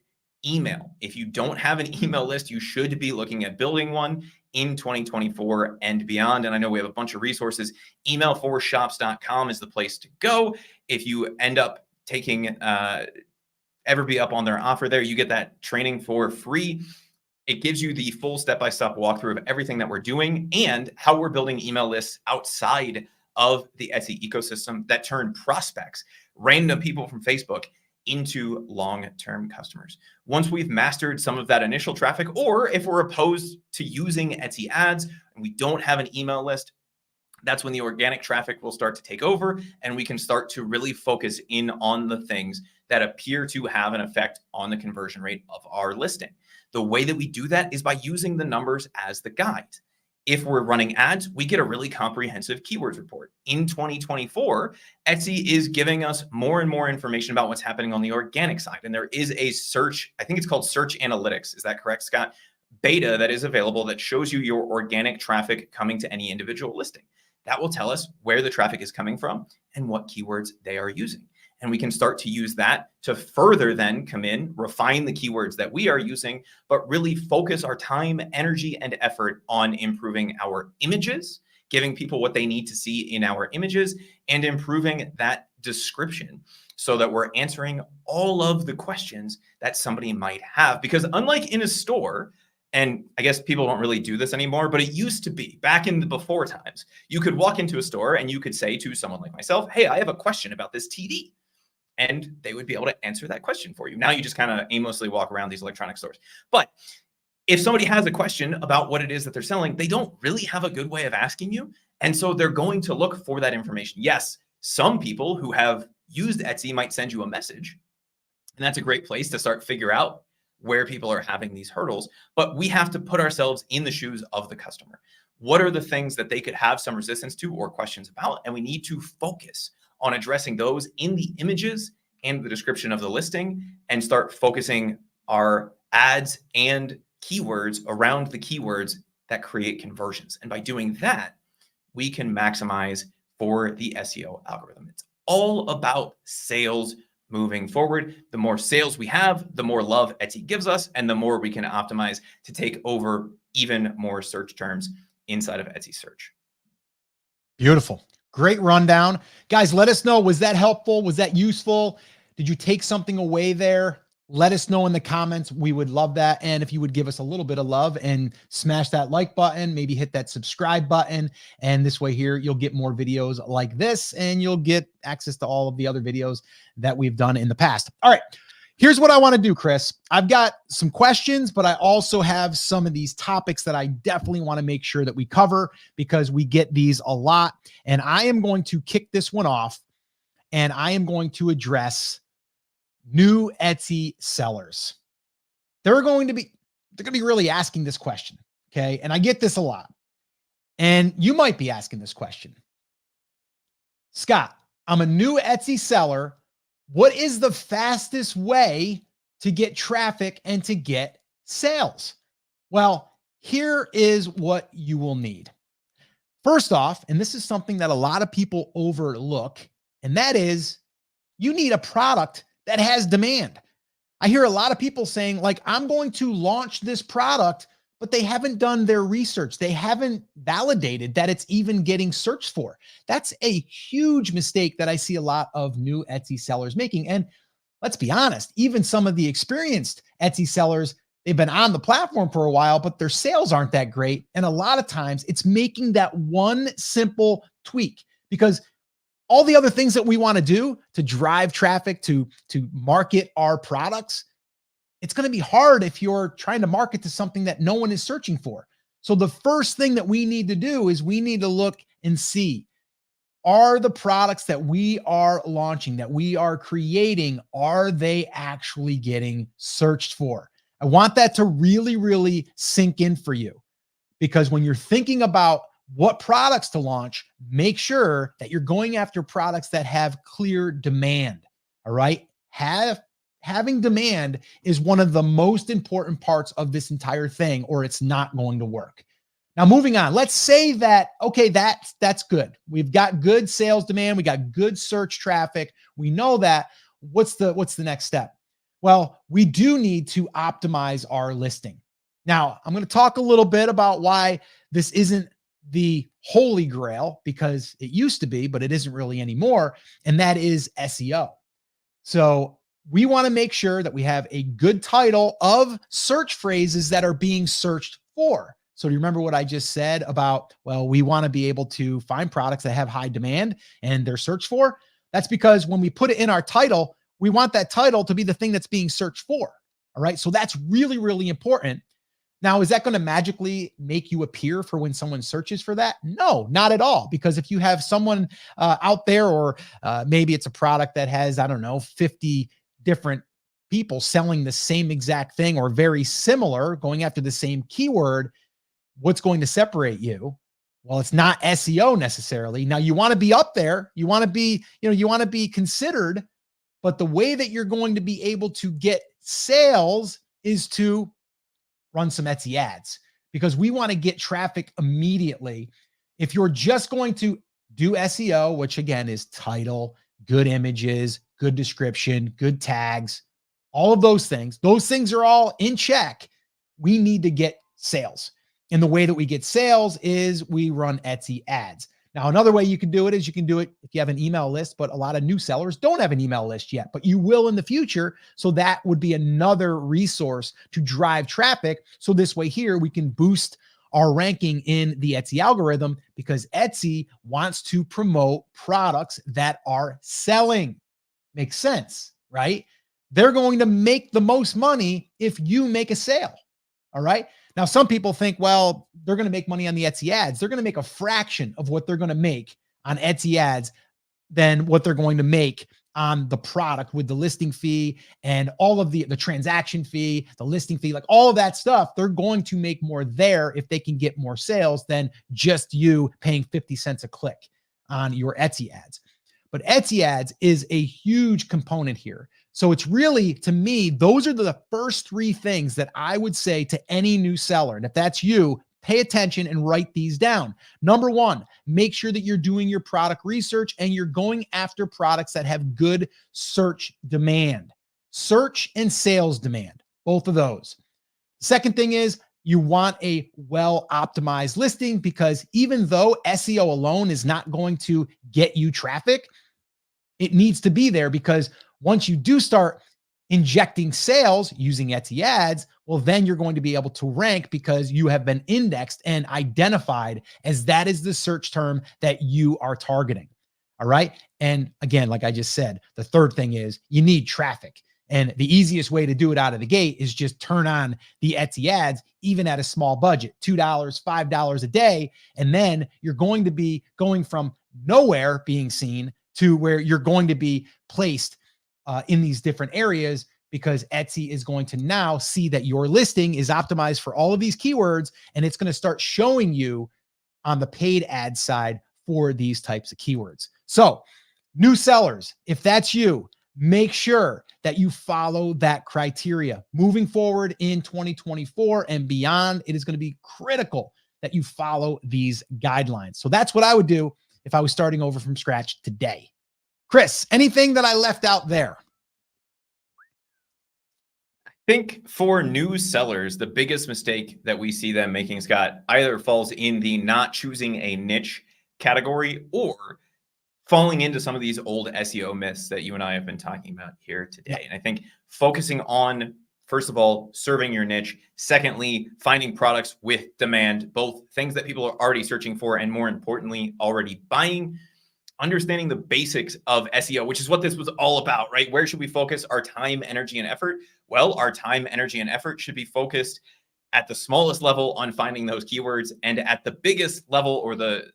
email. If you don't have an email list, you should be looking at building one in 2024 and beyond. And I know we have a bunch of resources. Emailforshops.com is the place to go. If you end up taking Everbee up on their offer there, you get that training for free. It gives you the full step-by-step walkthrough of everything that we're doing and how we're building email lists outside of the Etsy ecosystem that turn prospects, random people from Facebook, into long-term customers. Once we've mastered some of that initial traffic, or if we're opposed to using Etsy ads and we don't have an email list, that's when the organic traffic will start to take over and we can start to really focus in on the things that appear to have an effect on the conversion rate of our listing. The way that we do that is by using the numbers as the guide. If we're running ads, we get a really comprehensive keywords report. In 2024, Etsy is giving us more and more information about what's happening on the organic side. And there is a search, I think it's called Search Analytics. Is that correct, Scott? Beta that is available that shows you your organic traffic coming to any individual listing. That will tell us where the traffic is coming from and what keywords they are using. And we can start to use that to further then come in, refine the keywords that we are using, but really focus our time, energy, and effort on improving our images, giving people what they need to see in our images, and improving that description so that we're answering all of the questions that somebody might have. Because unlike in a store, and I guess people don't really do this anymore, but it used to be back in the before times, you could walk into a store and you could say to someone like myself, hey, I have a question about this TV. And they would be able to answer that question for you. Now you just kind of aimlessly walk around these electronic stores. But if somebody has a question about what it is that they're selling, they don't really have a good way of asking you. And so they're going to look for that information. Yes, some people who have used Etsy might send you a message. And that's a great place to start figure out where people are having these hurdles. But we have to put ourselves in the shoes of the customer. What are the things that they could have some resistance to or questions about? And we need to focus on addressing those in the images and the description of the listing and start focusing our ads and keywords around the keywords that create conversions. And by doing that, we can maximize for the SEO algorithm. It's all about sales moving forward. The more sales we have, the more love Etsy gives us, and the more we can optimize to take over even more search terms inside of Etsy search. Beautiful. Great rundown. Guys, let us know. Was that helpful? Was that useful? Did you take something away there? Let us know in the comments. We would love that. And if you would give us a little bit of love and smash that like button, maybe hit that subscribe button. And this way here, you'll get more videos like this and you'll get access to all of the other videos that we've done in the past. All right. Here's what I want to do, Chris. I've got some questions, but I also have some of these topics that I definitely want to make sure that we cover because we get these a lot. And I am going to kick this one off and I am going to address new Etsy sellers. There are going to be, they're going to be really asking this question. Okay. And I get this a lot. And you might be asking this question. Scott, I'm a new Etsy seller. What is the fastest way to get traffic and to get sales? Well, here is what you will need. First off, and this is something that a lot of people overlook, and that is you need a product that has demand. I hear a lot of people saying, like, I'm going to launch this product, but they haven't done their research. They haven't validated that it's even getting searched for. That's a huge mistake that I see a lot of new Etsy sellers making. And let's be honest, even some of the experienced Etsy sellers, they've been on the platform for a while, but their sales aren't that great. And a lot of times it's making that one simple tweak, because all the other things that we want to do to drive traffic, to market our products, it's going to be hard if you're trying to market to something that no one is searching for. So the first thing that we need to do is we need to look and see, are the products that we are launching, that we are creating, are they actually getting searched for? I want that to really, really sink in for you, because when you're thinking about what products to launch, make sure that you're going after products that have clear demand. All right. Having demand is one of the most important parts of this entire thing, or it's not going to work. Now, moving on, let's say that, okay, that's good. We've got good sales demand. We got good search traffic. We know that. What's the next step? Well, we do need to optimize our listing. Now, I'm going to talk a little bit about why this isn't the holy grail, because it used to be, but it isn't really anymore. And that is SEO. So we want to make sure that we have a good title of search phrases that are being searched for. So do you remember what I just said about, well, we want to be able to find products that have high demand and they're searched for? That's because when we put it in our title, we want that title to be the thing that's being searched for. All right. So that's really, really important. Now, is that going to magically make you appear for when someone searches for that? No, not at all. Because if you have someone out there, or maybe it's a product that has, I don't know, 50 different people selling the same exact thing or very similar, going after the same keyword, what's going to separate you? Well, it's not SEO necessarily. Now, you want to be up there. You want to be, you want to be considered. But the way that you're going to be able to get sales is to run some Etsy ads, because we want to get traffic immediately. If you're just going to do SEO, which again is title, good images, good description, good tags, all of those things are all in check. We need to get sales. And the way that we get sales is we run Etsy ads. Now, another way you can do it is you can do it if you have an email list, but a lot of new sellers don't have an email list yet, but you will in the future. So that would be another resource to drive traffic. So this way here, we can boost our ranking in the Etsy algorithm, because Etsy wants to promote products that are selling. Makes sense, right? They're going to make the most money if you make a sale. All right. Now, some people think, well, they're going to make money on the Etsy ads. They're going to make a fraction of what they're going to make on Etsy ads than what they're going to make on the product with the listing fee and all of the transaction fee, the listing fee, like all of that stuff. They're going to make more there if they can get more sales than just you paying 50 cents a click on your Etsy ads. But Etsy ads is a huge component here. So it's really, to me, those are the first three things that I would say to any new seller. And if that's you, pay attention and write these down. Number one, make sure that you're doing your product research and you're going after products that have good search demand. Search and sales demand, both of those. Second thing is, you want a well-optimized listing, because even though SEO alone is not going to get you traffic, it needs to be there, because once you do start injecting sales using Etsy ads, well, then you're going to be able to rank, because you have been indexed and identified as that is the search term that you are targeting. All right. And again, like I just said, the third thing is you need traffic. And the easiest way to do it out of the gate is just turn on the Etsy ads, even at a small budget, $2, $5 a day. And then you're going to be going from nowhere being seen to where you're going to be placed in these different areas because Etsy is going to now see that your listing is optimized for all of these keywords, and it's going to start showing you on the paid ad side for these types of keywords. So new sellers, if that's you, make sure that you follow that criteria. Moving forward in 2024 and beyond, it is going to be critical that you follow these guidelines. So that's what I would do if I was starting over from scratch today. Chris, anything that I left out there? I think for new sellers, the biggest mistake that we see them making, Scott, either falls in the not choosing a niche category or falling into some of these old SEO myths that you and I have been talking about here today. And I think focusing on, first of all, serving your niche. Secondly, finding products with demand, both things that people are already searching for and, more importantly, already buying. Understanding the basics of SEO, which is what this was all about, right? Where should we focus our time, energy, and effort? Well, our time, energy, and effort should be focused at the smallest level on finding those keywords, and at the biggest level, or the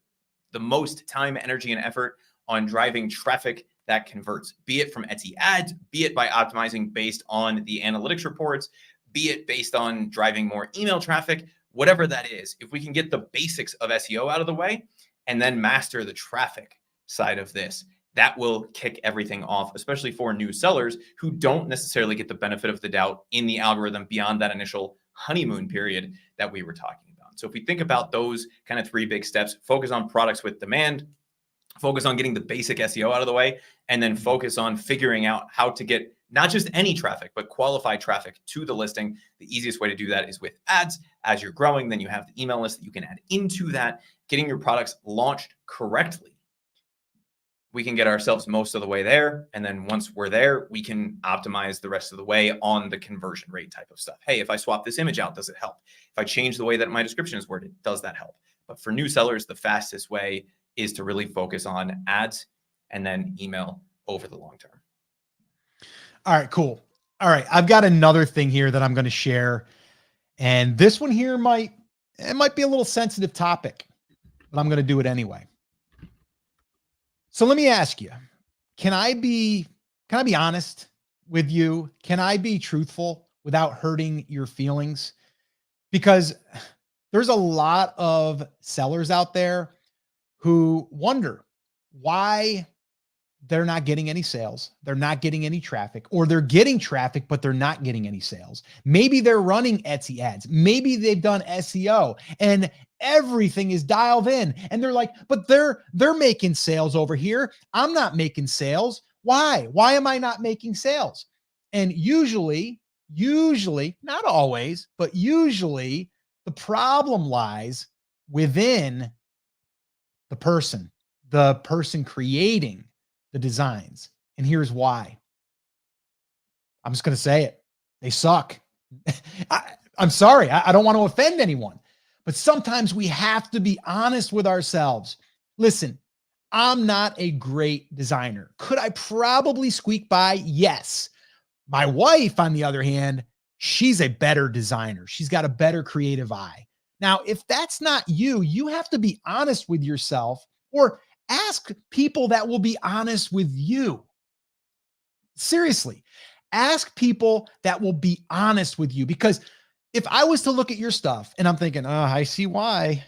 most time, energy, and effort on driving traffic that converts, be it from Etsy ads, be it by optimizing based on the analytics reports, be it based on driving more email traffic, whatever that is. If we can get the basics of SEO out of the way and then master the traffic side of this, that will kick everything off, especially for new sellers who don't necessarily get the benefit of the doubt in the algorithm beyond that initial honeymoon period that we were talking about. So if we think about those kind of 3 big steps, focus on products with demand, focus on getting the basic SEO out of the way, and then focus on figuring out how to get not just any traffic, but qualified traffic to the listing. The easiest way to do that is with ads. As you're growing, then you have the email list that you can add into that, getting your products launched correctly. We can get ourselves most of the way there. And then once we're there, we can optimize the rest of the way on the conversion rate type of stuff. Hey, if I swap this image out, does it help? If I change the way that my description is worded, does that help? But for new sellers, the fastest way is to really focus on ads and then email over the long term. All right, cool. All right, I've got another thing here that I'm going to share. And this one here might be a little sensitive topic, but I'm going to do it anyway. So let me ask you, can I be honest with you? Can I be truthful without hurting your feelings? Because there's a lot of sellers out there who wonder why they're not getting any sales, they're not getting any traffic, or they're getting traffic, but they're not getting any sales. Maybe they're running Etsy ads. Maybe they've done SEO and everything is dialed in. And they're like, but they're making sales over here. I'm not making sales. Why? Why am I not making sales? And usually, not always, but usually the problem lies within the person creating the designs. And here's why. I'm just going to say it. They suck. I'm sorry. I don't want to offend anyone, but sometimes we have to be honest with ourselves. Listen, I'm not a great designer. Could I probably squeak by? Yes. My wife, on the other hand, she's a better designer. She's got a better creative eye. Now, if that's not you, you have to be honest with yourself, or ask people that will be honest with you. Seriously, ask people that will be honest with you. Because if I was to look at your stuff and I'm thinking, oh, I see why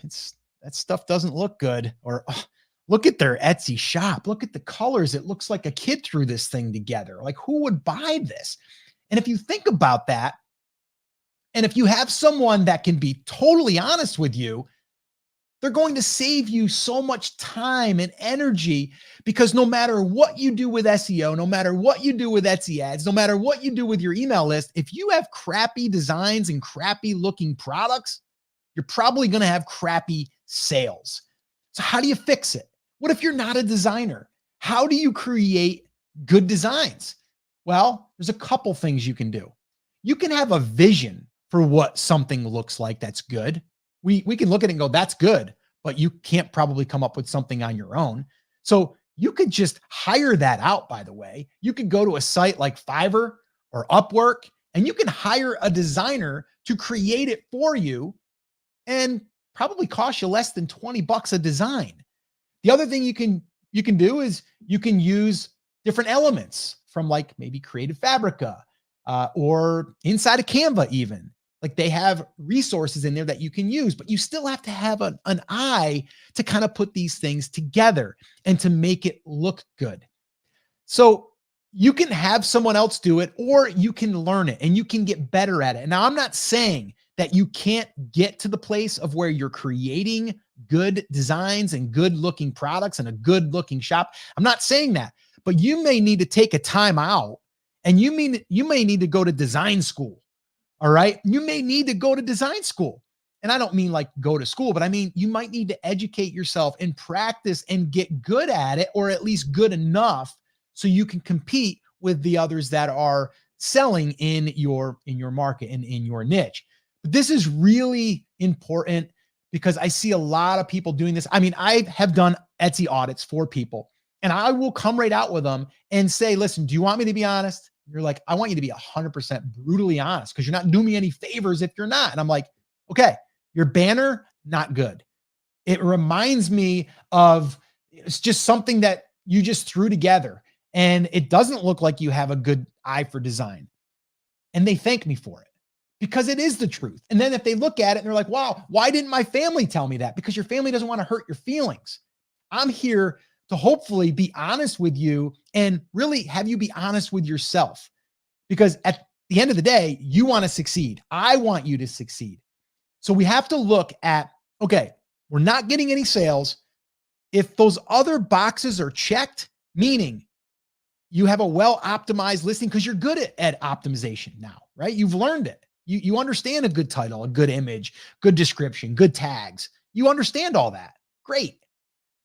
that stuff doesn't look good, or oh, look at their Etsy shop, look at the colors, it looks like a kid threw this thing together. Like, who would buy this? And if you think about that, and if you have someone that can be totally honest with you, they're going to save you so much time and energy, because no matter what you do with SEO, no matter what you do with Etsy ads, no matter what you do with your email list, if you have crappy designs and crappy looking products, you're probably going to have crappy sales. So how do you fix it? What if you're not a designer? How do you create good designs? Well, there's a couple things you can do. You can have a vision for what something looks like that's good. We can look at it and go, that's good, but you can't probably come up with something on your own. So you could just hire that out, by the way. You could go to a site like Fiverr or Upwork, and you can hire a designer to create it for you, and probably cost you less than $20 a design. The other thing you can do is you can use different elements from, like, maybe Creative Fabrica, or inside of Canva even. Like they have resources in there that you can use, but you still have to have an eye to kind of put these things together and to make it look good. So you can have someone else do it, or you can learn it and you can get better at it. Now, I'm not saying that you can't get to the place of where you're creating good designs and good looking products and a good looking shop. I'm not saying that, but you may need to take a time out, and you may need to go to design school. All right. You may need to go to design school. And I don't mean like go to school, but I mean, you might need to educate yourself and practice and get good at it, or at least good enough so you can compete with the others that are selling in your market and in your niche. But this is really important because I see a lot of people doing this. I mean, I have done Etsy audits for people, and I will come right out with them and say, listen, do you want me to be honest? You're like, I want you to be 100% brutally honest, because you're not doing me any favors if you're not. And I'm like, okay, your banner, not good. It reminds me of, it's just something that you just threw together, and it doesn't look like you have a good eye for design. And they thank me for it because it is the truth. And then if they look at it and they're like, wow, why didn't my family tell me that? Because your family doesn't want to hurt your feelings. I'm here to hopefully be honest with you and really have you be honest with yourself, because at the end of the day, you want to succeed. I want you to succeed. So we have to look at, okay, we're not getting any sales. If those other boxes are checked, meaning you have a well-optimized listing because you're good at optimization now, right? You've learned it. You understand a good title, a good image, good description, good tags. You understand all that. Great.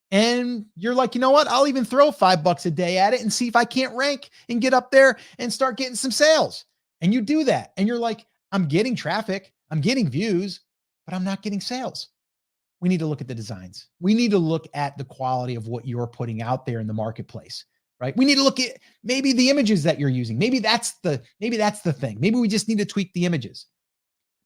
And you're like, you know what? I'll even throw $5 a day at it and see if I can't rank and get up there and start getting some sales. And you do that. And you're like, I'm getting traffic, I'm getting views, but I'm not getting sales. We need to look at the designs. We need to look at the quality of what you're putting out there in the marketplace, right? We need to look at maybe the images that you're using. Maybe that's the thing. Maybe we just need to tweak the images.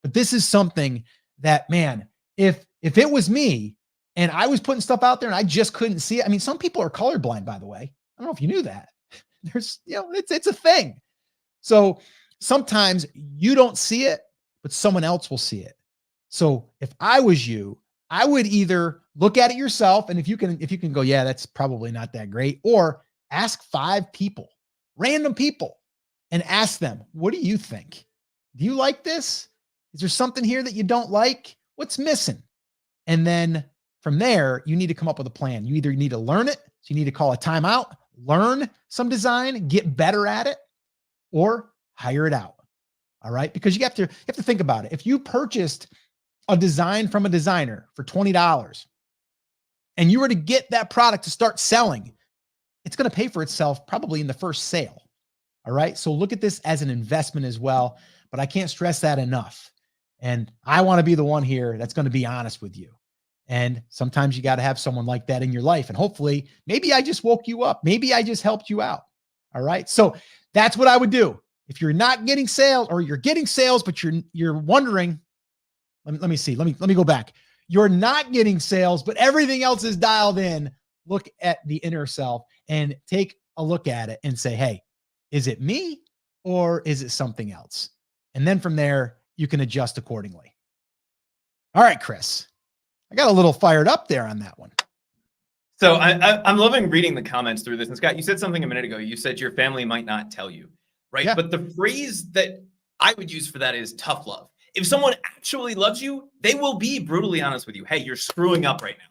But this is something that, man, if it was me and I was putting stuff out there and I just couldn't see it. I mean, some people are colorblind, by the way. I don't know if you knew that. There's, it's a thing. So sometimes you don't see it, but someone else will see it. So if I was you, I would either look at it yourself, and if you can go, yeah, that's probably not that great, or ask 5 people, random people, and ask them, what do you think? Do you like this? Is there something here that you don't like? What's missing? And then from there, you need to come up with a plan. You either need to learn it, so you need to call a timeout, learn some design, get better at it, or hire it out. All right? Because you have to think about it. If you purchased a design from a designer for $20 and you were to get that product to start selling, it's going to pay for itself probably in the first sale. All right. So look at this as an investment as well, but I can't stress that enough. And I want to be the one here that's going to be honest with you. And sometimes you got to have someone like that in your life. And hopefully maybe I just woke you up. Maybe I just helped you out. All right. So that's what I would do. If you're not getting sales, or you're getting sales, but you're wondering, let me see. Let me go back. You're not getting sales, but everything else is dialed in. Look at the inner self and take a look at it and say, hey, is it me or is it something else? And then from there, you can adjust accordingly. All right, Chris, I got a little fired up there on that one. So I'm loving reading the comments through this. And Scott, you said something a minute ago. You said your family might not tell you, right? Yeah. But the phrase that I would use for that is tough love. If someone actually loves you, they will be brutally honest with you. Hey, you're screwing up right now,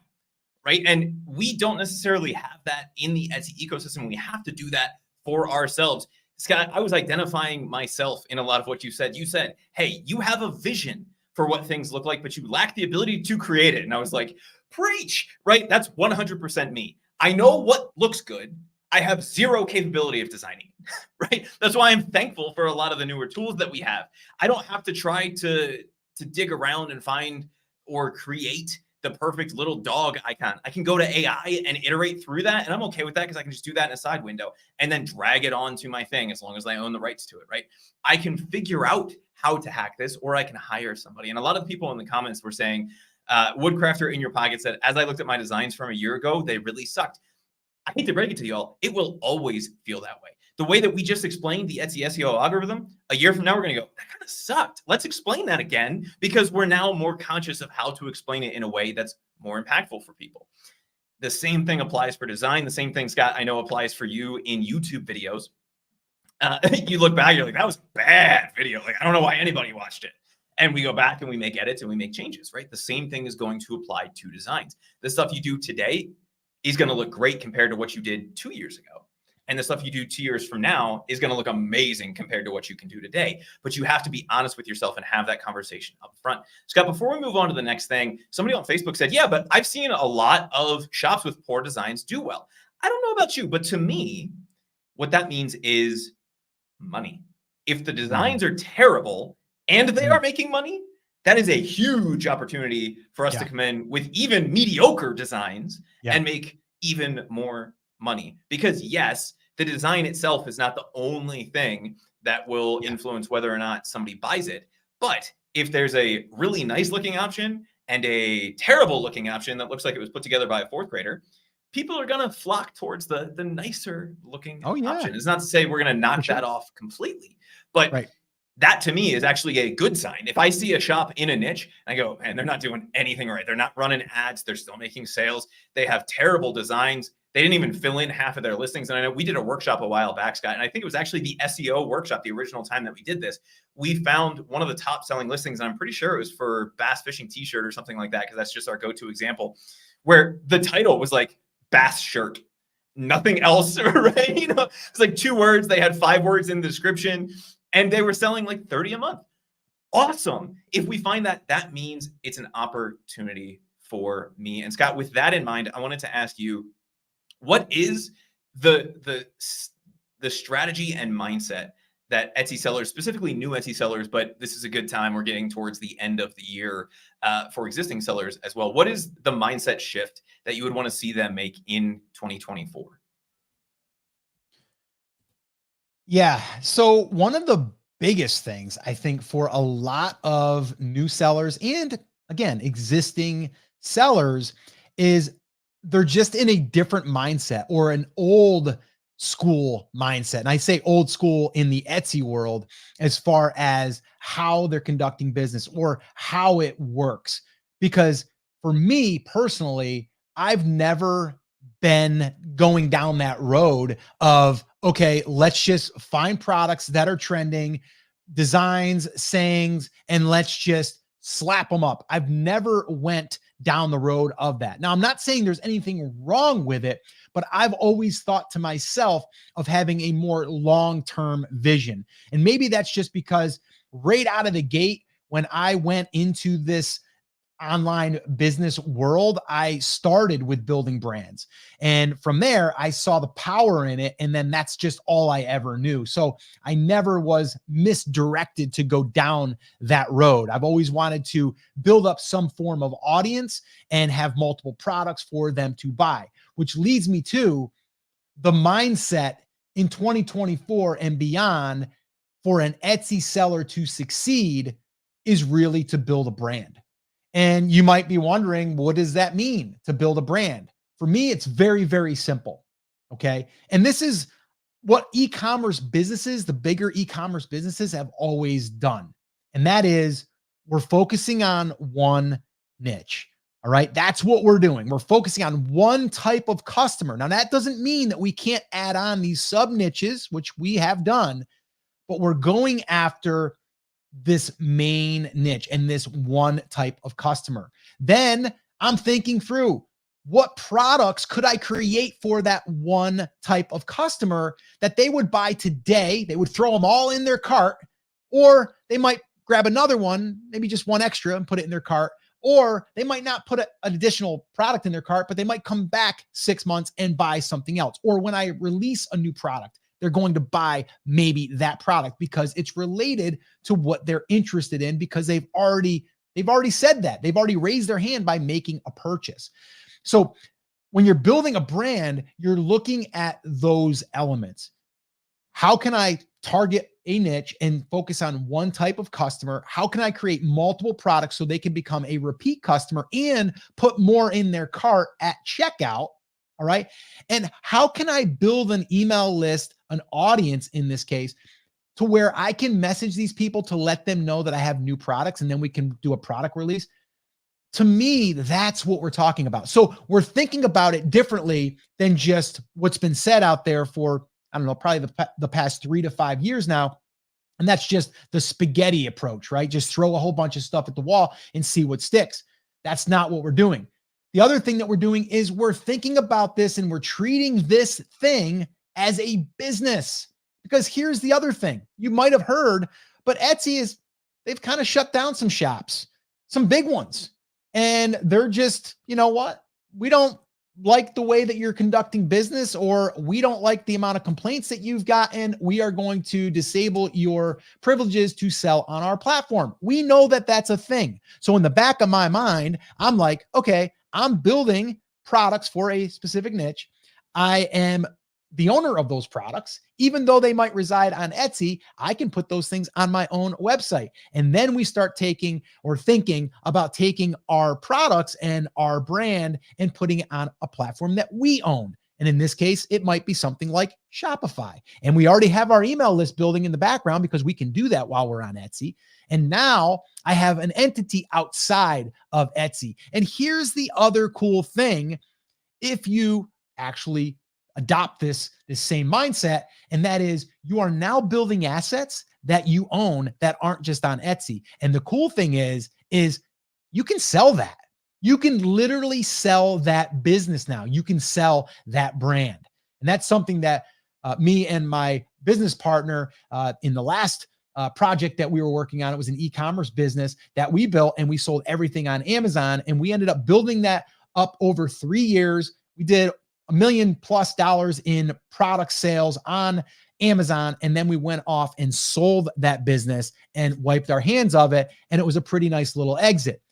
right? And we don't necessarily have that in the Etsy ecosystem. We have to do that for ourselves. Scott, I was identifying myself in a lot of what you said. You said, hey, you have a vision for what things look like, but you lack the ability to create it. And I was like, preach, right? That's 100% me. I know what looks good. I have zero capability of designing, right? That's why I'm thankful for a lot of the newer tools that we have. I don't have to try to dig around and find or create the perfect little dog icon. I can go to AI and iterate through that. And I'm okay with that because I can just do that in a side window and then drag it onto my thing as long as I own the rights to it, right? I can figure out how to hack this, or I can hire somebody. And a lot of people in the comments were saying, Woodcrafter in your pocket said, as I looked at my designs from a year ago, they really sucked. I hate to break it to y'all, it will always feel that way The way that we just explained the Etsy SEO algorithm, a year from now, we're going to go, that kind of sucked. Let's explain that again, because we're now more conscious of how to explain it in a way that's more impactful for people. The same thing applies for design. The same thing, Scott, I know applies for you in YouTube videos. You look back, you're like, that was a bad video. Like, I don't know why anybody watched it. And we go back and we make edits and we make changes, right? The same thing is going to apply to designs. The stuff you do today is going to look great compared to what you did 2 years ago. And the stuff you do 2 years from now is going to look amazing compared to what you can do today. But you have to be honest with yourself and have that conversation up front. Scott, before we move on to the next thing, somebody on Facebook said, yeah, but I've seen a lot of shops with poor designs do well. I don't know about you, but to me, what that means is money. If the designs are terrible and they are making money, that is a huge opportunity for us to come in with even mediocre designs and make even more money. Because yes, the design itself is not the only thing that will influence whether or not somebody buys it. But if there's a really nice looking option and a terrible looking option that looks like it was put together by a fourth grader, people are going to flock towards the nicer looking option. It's not to say we're going to knock that off completely, but that to me is actually a good sign. If I see a shop in a niche, I go, man, they're not doing anything right. They're not running ads. They're still making sales. They have terrible designs. They didn't even fill in half of their listings. And I know we did a workshop a while back, Scott, and I think it was actually the SEO workshop, the original time that we did this. We found one of the top selling listings, and I'm pretty sure it was for bass fishing t-shirt or something like that, because that's just our go-to example, where the title was like bass shirt, nothing else, right? You know, it's like 2 words. They had 5 words in the description, and they were selling like 30 a month. Awesome. If we find that, that means it's an opportunity for me. And Scott, with that in mind, I wanted to ask you, what is the strategy and mindset that Etsy sellers, specifically new Etsy sellers, but this is a good time, we're getting towards the end of the year for existing sellers as well. What is the mindset shift that you would want to see them make in 2024? Yeah. So one of the biggest things I think for a lot of new sellers and again, existing sellers is they're just in a different mindset or an old school mindset. And I say old school in the Etsy world as far as how they're conducting business or how it works. Because for me personally, I've never been going down that road of, okay, let's just find products that are trending, designs, sayings, and let's just slap them up. I've never went down the road of that. Now, I'm not saying there's anything wrong with it, but I've always thought to myself of having a more long-term vision. And maybe that's just because right out of the gate, when I went into this online business world, I started with building brands. And from there, I saw the power in it. And then that's just all I ever knew. So I never was misdirected to go down that road. I've always wanted to build up some form of audience and have multiple products for them to buy, which leads me to the mindset in 2024 and beyond for an Etsy seller to succeed is really to build a brand. And you might be wondering, what does that mean to build a brand? For me, it's very, very simple. Okay. And this is what e-commerce businesses, the bigger e-commerce businesses have always done. And that is we're focusing on one niche. All right. That's what we're doing. We're focusing on one type of customer. Now, that doesn't mean that we can't add on these sub niches, which we have done, but we're going after this main niche and this one type of customer. Then I'm thinking through what products could I create for that one type of customer that they would buy today. They would throw them all in their cart, or they might grab another one, maybe just one extra and put it in their cart, or they might not put an additional product in their cart, but they might come back 6 months and buy something else. Or when I release a new product, they're going to buy maybe that product because it's related to what they're interested in, because they've already said that. They've already raised their hand by making a purchase. So when you're building a brand, you're looking at those elements. How can I target a niche and focus on one type of customer? How can I create multiple products so they can become a repeat customer and put more in their cart at checkout? All right. And how can I build an email list, an audience in this case, to where I can message these people to let them know that I have new products and then we can do a product release? To me, that's what we're talking about. So we're thinking about it differently than just what's been said out there for, I don't know, probably the past 3 to 5 years now. And that's just the spaghetti approach, right? Just throw a whole bunch of stuff at the wall and see what sticks. That's not what we're doing. The other thing that we're doing is we're thinking about this and we're treating this thing as a business. Because here's the other thing you might have heard, but they've kind of shut down some shops, some big ones. And they're just, you know what? We don't like the way that you're conducting business, or we don't like the amount of complaints that you've gotten. We are going to disable your privileges to sell on our platform. We know that that's a thing. So in the back of my mind, I'm like, okay, I'm building products for a specific niche. I am the owner of those products. Even though they might reside on Etsy, I can put those things on my own website. And then we start thinking about taking our products and our brand and putting it on a platform that we own. And in this case, it might be something like Shopify. And we already have our email list building in the background because we can do that while we're on Etsy. And now I have an entity outside of Etsy. And here's the other cool thing. If you actually adopt this same mindset, and that is you are now building assets that you own that aren't just on Etsy. And the cool thing is you can sell that. You can literally sell that business now. You can sell that brand. And that's something that me and my business partner in the last project that we were working on, it was an e-commerce business that we built, and we sold everything on Amazon. And we ended up building that up over 3 years. We did $1 million+ in product sales on Amazon. And then we went off and sold that business and wiped our hands of it. And it was a pretty nice little exit.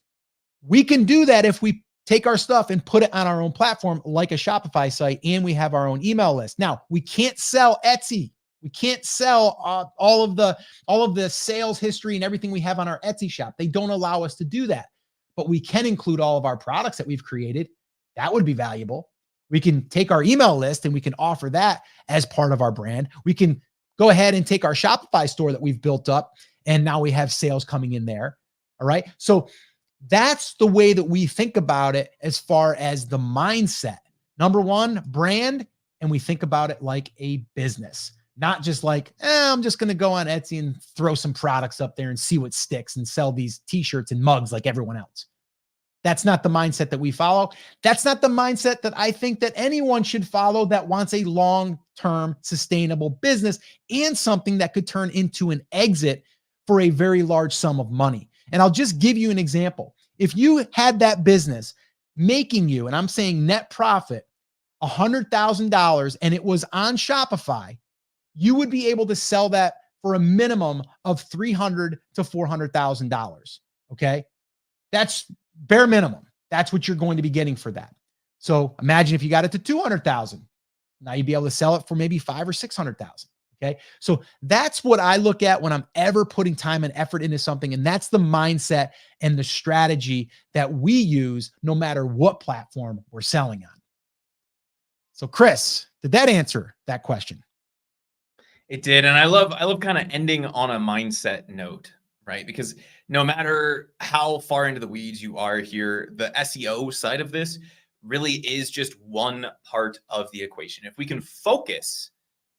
We can do that if we take our stuff and put it on our own platform, like a Shopify site, and we have our own email list. Now, we can't sell Etsy. We can't sell all of the sales history and everything we have on our Etsy shop. They don't allow us to do that. But we can include all of our products that we've created. That would be valuable. We can take our email list and we can offer that as part of our brand. We can go ahead and take our Shopify store that we've built up, and now we have sales coming in there. All right. So that's the way that we think about it as far as the mindset. Number one, brand, and we think about it like a business, not just like, I'm just going to go on Etsy and throw some products up there and see what sticks and sell these t-shirts and mugs like everyone else. That's not the mindset that we follow. That's not the mindset that I think that anyone should follow that wants a long-term sustainable business and something that could turn into an exit for a very large sum of money. And I'll just give you an example. If you had that business making you, and I'm saying net profit, $100,000, and it was on Shopify, you would be able to sell that for a minimum of $300,000 to $400,000. Okay. That's bare minimum. That's what you're going to be getting for that. So imagine if you got it to 200,000. Now you'd be able to sell it for maybe 500,000 or 600,000. Okay. So that's what I look at when I'm ever putting time and effort into something. And that's the mindset and the strategy that we use no matter what platform we're selling on. So Chris, did that answer that question? It did. And I love kind of ending on a mindset note, right? Because no matter how far into the weeds you are here, the SEO side of this really is just one part of the equation. If we can focus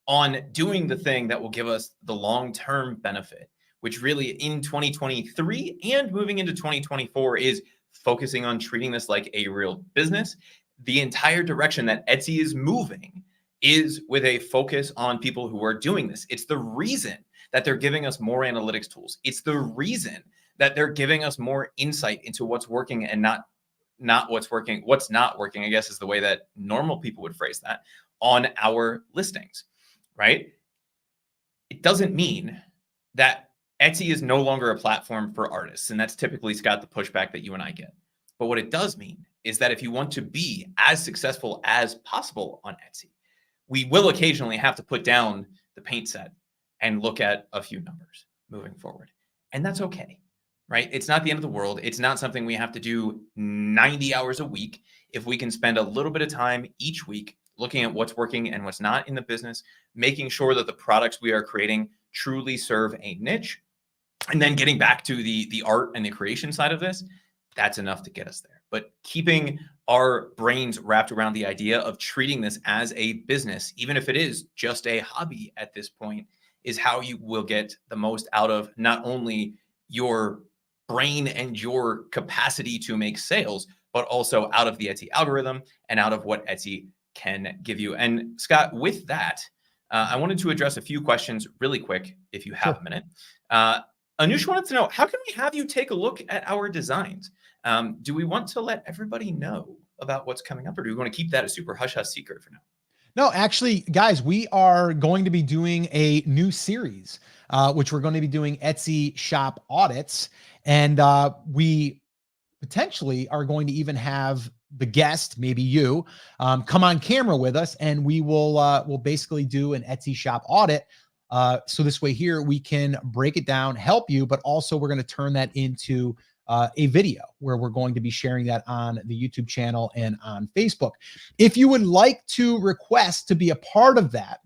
on doing the thing that will give us the long-term benefit, which really in 2023 and moving into 2024 is focusing on treating this like a real business, the entire direction that Etsy is moving is with a focus on people who are doing this. It's the reason that they're giving us more analytics tools. It's the reason that they're giving us more insight into what's working and not what's working. What's not working, I guess, is the way that normal people would phrase that on our listings, right? It doesn't mean that Etsy is no longer a platform for artists. And that's typically, Scott, the pushback that you and I get. But what it does mean is that if you want to be as successful as possible on Etsy, we will occasionally have to put down the paint set and look at a few numbers moving forward. And that's okay. right? It's not the end of the world. It's not something we have to do 90 hours a week. If we can spend a little bit of time each week looking at what's working and what's not in the business, making sure that the products we are creating truly serve a niche, and then getting back to the art and the creation side of this, that's enough to get us there. But keeping our brains wrapped around the idea of treating this as a business, even if it is just a hobby at this point, is how you will get the most out of not only your brain and your capacity to make sales, but also out of the Etsy algorithm and out of what Etsy can give you. And Scott, with that, I wanted to address a few questions really quick, if you have a minute. Anush wanted to know, how can we have you take a look at our designs? Do we want to let everybody know about what's coming up, or do we want to keep that a super hush-hush secret for now? No, actually, guys, we are going to be doing a new series, which we're going to be doing Etsy shop audits. And we potentially are going to even have the guest, maybe you, come on camera with us, and we will we'll basically do an Etsy shop audit. So this way here, we can break it down, help you, but also we're going to turn that into a video where we're going to be sharing that on the YouTube channel and on Facebook. If you would like to request to be a part of that,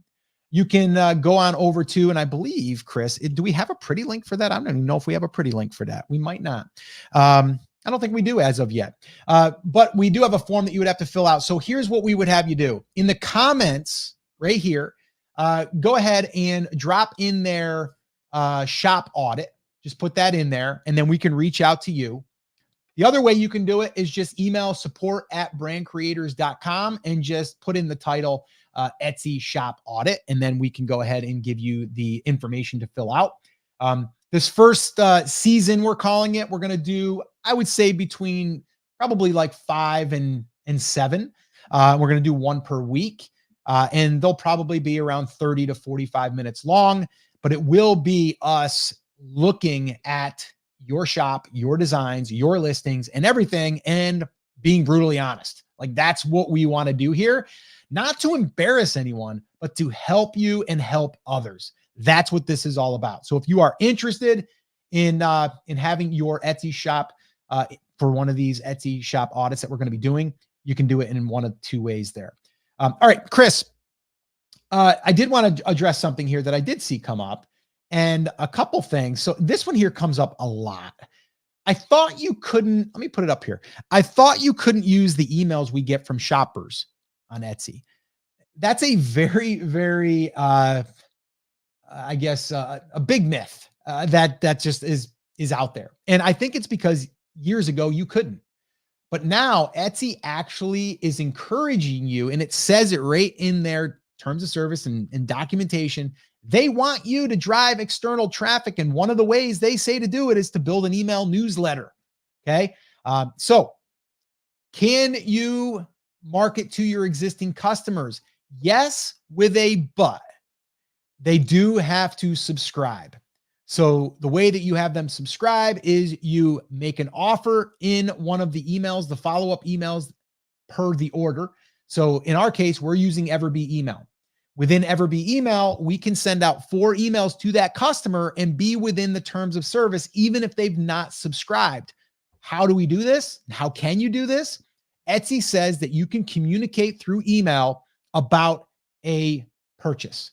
you can go on over to, and I believe, Chris, do we have a pretty link for that? I don't even know if we have a pretty link for that. We might not. I don't think we do as of yet, but we do have a form that you would have to fill out. So here's what we would have you do. In the comments right here, go ahead and drop in their shop audit. Just put that in there, and then we can reach out to you. The other way you can do it is just email support@brandcreators.com and just put in the title Etsy shop audit, and then we can go ahead and give you the information to fill out. This first season, we're calling it, we're going to do, I would say, between probably like 5 and 7. We're going to do one per week, and they'll probably be around 30 to 45 minutes long, but it will be us looking at your shop, your designs, your listings, and everything, and being brutally honest. Like, that's what we want to do here, not to embarrass anyone, but to help you and help others. That's what this is all about. So if you are interested in having your Etsy shop for one of these Etsy shop audits that we're going to be doing, you can do it in one of 2 ways there. All right, Chris, I did want to address something here that I did see come up, and a couple things. So this one here comes up a lot. I thought you couldn't, let me put it up here. I thought you couldn't use the emails we get from shoppers on Etsy. That's a very, very, I guess, a big myth that just is out there. And I think it's because years ago you couldn't. But now Etsy actually is encouraging you, and it says it right in their terms of service and documentation. They want you to drive external traffic, and one of the ways they say to do it is to build an email newsletter. Okay. So can you market to your existing customers? Yes, with a but. They do have to subscribe. So the way that you have them subscribe is you make an offer in one of the emails, the follow-up emails per the order. So in our case, we're using Everbee email. Within Everbee email, we can send out 4 emails to that customer and be within the terms of service, even if they've not subscribed. How do we do this? How can you do this? Etsy says that you can communicate through email about a purchase.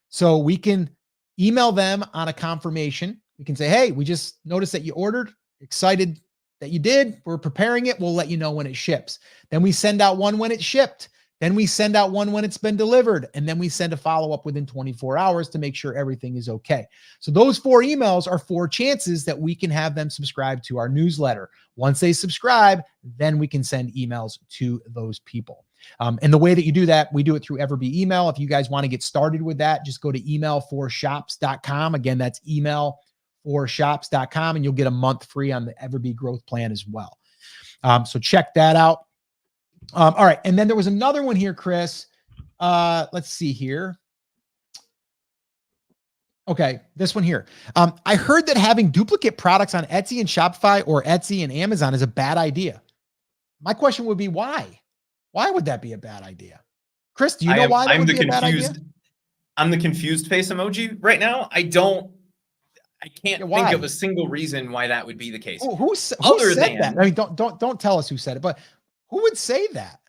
So we can email them on a confirmation. We can say, hey, we just noticed that you ordered, excited that you did. We're preparing it. We'll let you know when it ships. Then we send out one when it shipped. Then we send out one when it's been delivered. And then we send a follow-up within 24 hours to make sure everything is okay. So those 4 emails are 4 chances that we can have them subscribe to our newsletter. Once they subscribe, then we can send emails to those people. And the way that you do that, we do it through Everbee email. If you guys want to get started with that, just go to emailforshops.com. Again, that's emailforshops.com, and you'll get a month free on the Everbee growth plan as well. So check that out. All right. And then there was another one here, Chris. Let's see here. Okay. This one here. I heard that having duplicate products on Etsy and Shopify, or Etsy and Amazon, is a bad idea. My question would be, why? Why would that be a bad idea? Chris, do you know why that would be a bad idea? I'm the confused face emoji right now. I don't I can't Yeah, think of why? a single reason why that would be the case. Who Other said that? I than mean, don't tell us who said it, but who would say that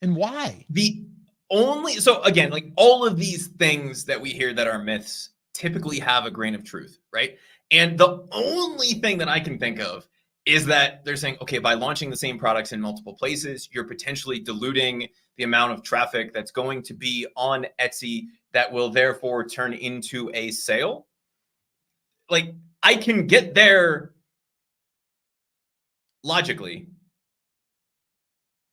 and why? the only, so again, like all of these things that we hear that are myths typically have a grain of truth, right? And the only thing that I can think of is that they're saying, okay, by launching the same products in multiple places, you're potentially diluting the amount of traffic that's going to be on Etsy that will therefore turn into a sale. Like, I can get there logically,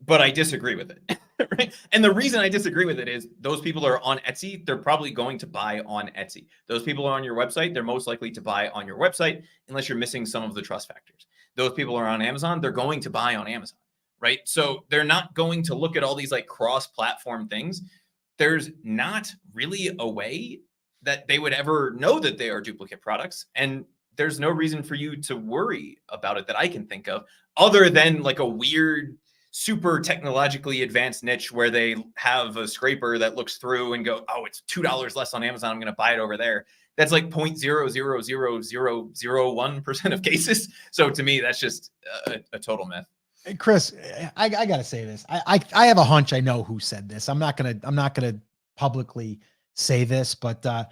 but I disagree with it. Right? And the reason I disagree with it is those people are on Etsy, they're probably going to buy on Etsy. Those people are on your website, they're most likely to buy on your website unless you're missing some of the trust factors. Those people are on Amazon, they're going to buy on Amazon, right? So they're not going to look at all these like cross-platform things. There's not really a way that they would ever know that they are duplicate products. And there's no reason for you to worry about it that I can think of, other than like a weird, super technologically advanced niche where they have a scraper that looks through and go, oh, it's $2 less on Amazon, I'm going to buy it over there. That's like 0.0000001% of cases. So to me, that's just a total myth. Hey, Chris, I gotta say this. I have a hunch I know who said this. I'm not gonna publicly say this, but the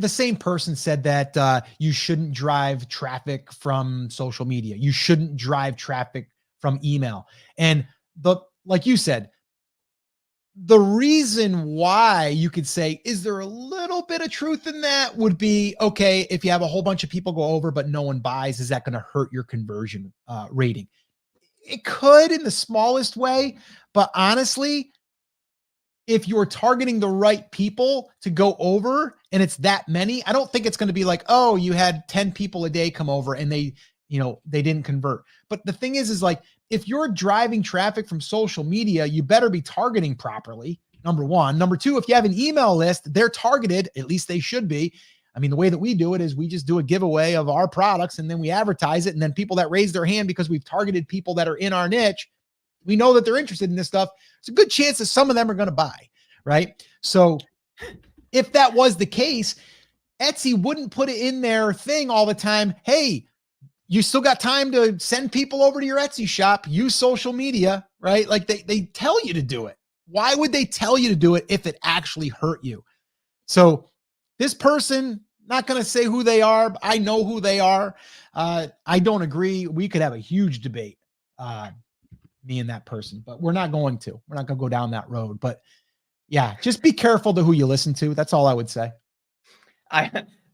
same person said that you shouldn't drive traffic from social media. You shouldn't drive traffic from email. And like you said, the reason why you could say, is there a little bit of truth in that, would be, okay, if you have a whole bunch of people go over but no one buys, is that going to hurt your conversion rating? It could in the smallest way, but honestly, if you're targeting the right people to go over and it's that many, I don't think it's going to be like, oh, you had 10 people a day come over and they didn't convert. But the thing is like, if you're driving traffic from social media, you better be targeting properly. Number one. Number two, if you have an email list, they're targeted, at least they should be. I mean, the way that we do it is we just do a giveaway of our products and then we advertise it. And then people that raise their hand because we've targeted people that are in our niche, we know that they're interested in this stuff. It's a good chance that some of them are going to buy, right? So if that was the case, Etsy wouldn't put it in their thing all the time. Hey, you still got time to send people over to your Etsy shop, use social media, right? Like they tell you to do it. Why would they tell you to do it if it actually hurt you? So this person, not going to say who they are, but I know who they are. I don't agree. We could have a huge debate, me and that person, but we're not going to. We're not going to go down that road. But yeah, just be careful to who you listen to. That's all I would say.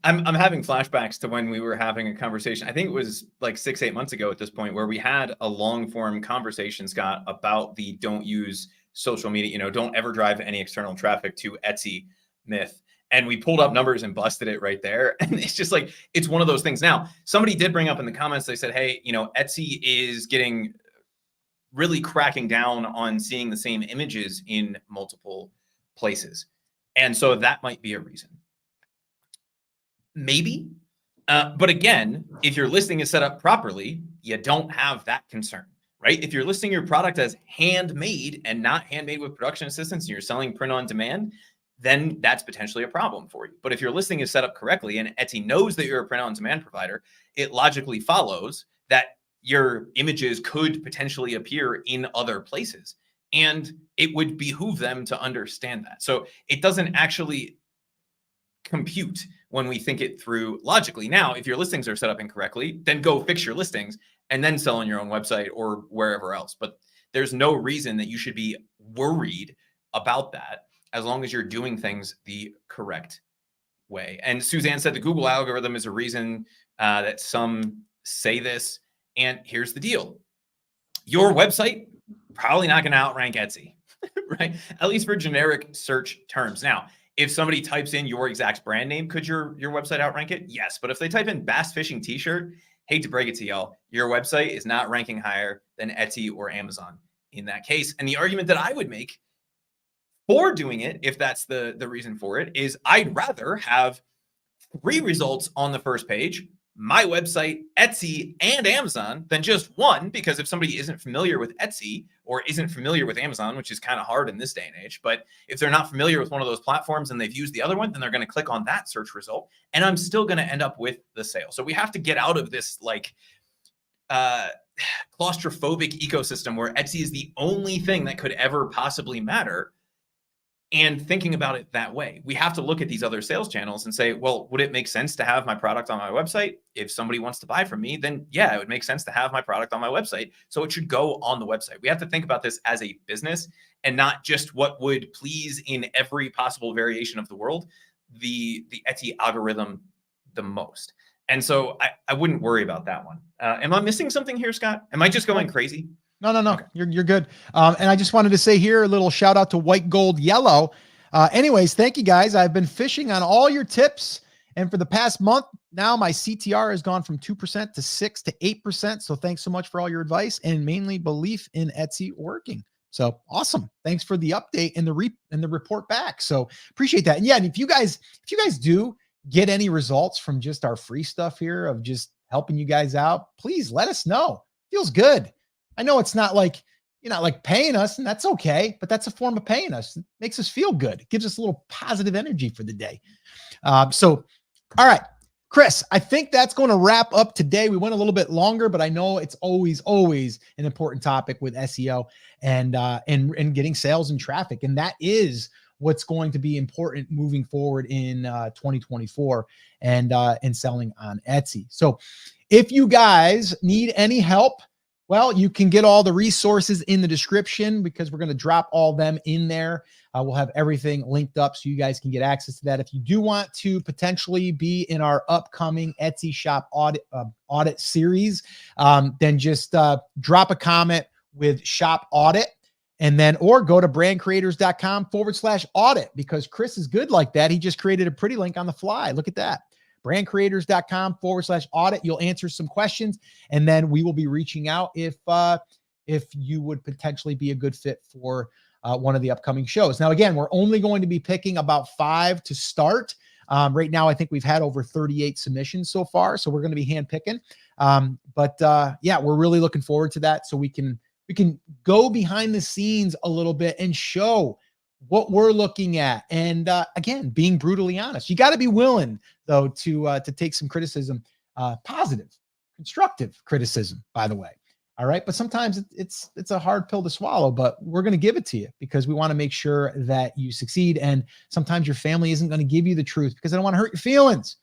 I'm having flashbacks to when we were having a conversation. I think it was like 6-8 months ago at this point, where we had a long form conversation, Scott, about the don't use social media, don't ever drive any external traffic to Etsy myth. And we pulled up numbers and busted it right there. And it's just like, it's one of those things. Now, somebody did bring up in the comments, they said, hey, Etsy is really cracking down on seeing the same images in multiple places. And so that might be a reason. Maybe. But again, if your listing is set up properly, you don't have that concern, right? If you're listing your product as handmade and not handmade with production assistance and you're selling print on demand, then that's potentially a problem for you. But if your listing is set up correctly and Etsy knows that you're a print on demand provider, it logically follows that your images could potentially appear in other places. And it would behoove them to understand that. So it doesn't actually compute when we think it through logically. Now, if your listings are set up incorrectly, then go fix your listings and then sell on your own website or wherever else. But there's no reason that you should be worried about that as long as you're doing things the correct way. And Suzanne said the Google algorithm is a reason that some say this. And here's the deal. Your website, probably not going to outrank Etsy, right? At least for generic search terms. Now, if somebody types in your exact brand name, could your website outrank it? Yes. But if they type in bass fishing t-shirt, hate to break it to y'all, your website is not ranking higher than Etsy or Amazon in that case. And the argument that I would make for doing it, if that's the reason for it, is I'd rather have 3 results on the first page my website, Etsy, and Amazon than just one, because if somebody isn't familiar with Etsy or isn't familiar with Amazon, which is kind of hard in this day and age, but if they're not familiar with one of those platforms and they've used the other one, then they're going to click on that search result, and I'm still going to end up with the sale. So we have to get out of this like claustrophobic ecosystem where Etsy is the only thing that could ever possibly matter, and thinking about it that way. We have to look at these other sales channels and say, well, would it make sense to have my product on my website? If somebody wants to buy from me, then yeah, it would make sense to have my product on my website. So it should go on the website. We have to think about this as a business and not just what would please in every possible variation of the world, the Etsy algorithm the most. And so I wouldn't worry about that one. Am I missing something here, Scott? Am I just going crazy? No. Okay. You're good. And I just wanted to say here, a little shout out to White Gold Yellow. Anyways, thank you guys. I've been fishing on all your tips. And for the past month now, my CTR has gone from 2% to 6 to 8%. So thanks so much for all your advice and mainly belief in Etsy working. So awesome. Thanks for the update and the report back. So appreciate that. And yeah, and if you guys do get any results from just our free stuff here of just helping you guys out, please let us know. Feels good. I know it's not like, you're not like paying us, and that's okay, but that's a form of paying us. It makes us feel good. It gives us a little positive energy for the day. So, all right, Chris, I think that's going to wrap up today. We went a little bit longer, but I know it's always an important topic with SEO and getting sales and traffic. And that is what's going to be important moving forward in 2024 and selling on Etsy. So if you guys need any help, well, you can get all the resources in the description because we're going to drop all them in there. We'll have everything linked up so you guys can get access to that. If you do want to potentially be in our upcoming Etsy shop audit series, then just drop a comment with shop audit, and then, or go to brandcreators.com/audit, because Chris is good like that. He just created a pretty link on the fly. Look at that. brandcreators.com/audit. You'll answer some questions, and then we will be reaching out if you would potentially be a good fit for one of the upcoming shows. Now, again, we're only going to be picking about 5 to start. Right now, I think we've had over 38 submissions so far, so we're going to be hand picking. Yeah, we're really looking forward to that, so we can go behind the scenes a little bit and show what we're looking at. And again, being brutally honest, you got to be willing though to take some criticism, positive, constructive criticism, by the way. All right. But sometimes it's a hard pill to swallow, but we're going to give it to you because we want to make sure that you succeed. And sometimes your family isn't going to give you the truth because they don't want to hurt your feelings.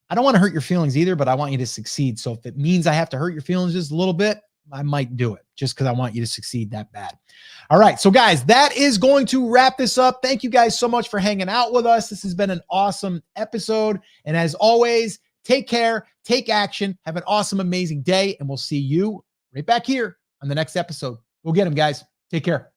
I don't want to hurt your feelings either, but I want you to succeed. So if it means I have to hurt your feelings just a little bit, I might do it just because I want you to succeed that bad. All right. So guys, that is going to wrap this up. Thank you guys so much for hanging out with us. This has been an awesome episode. And as always, take care, take action, have an awesome, amazing day. And we'll see you right back here on the next episode. We'll get them, guys. Take care.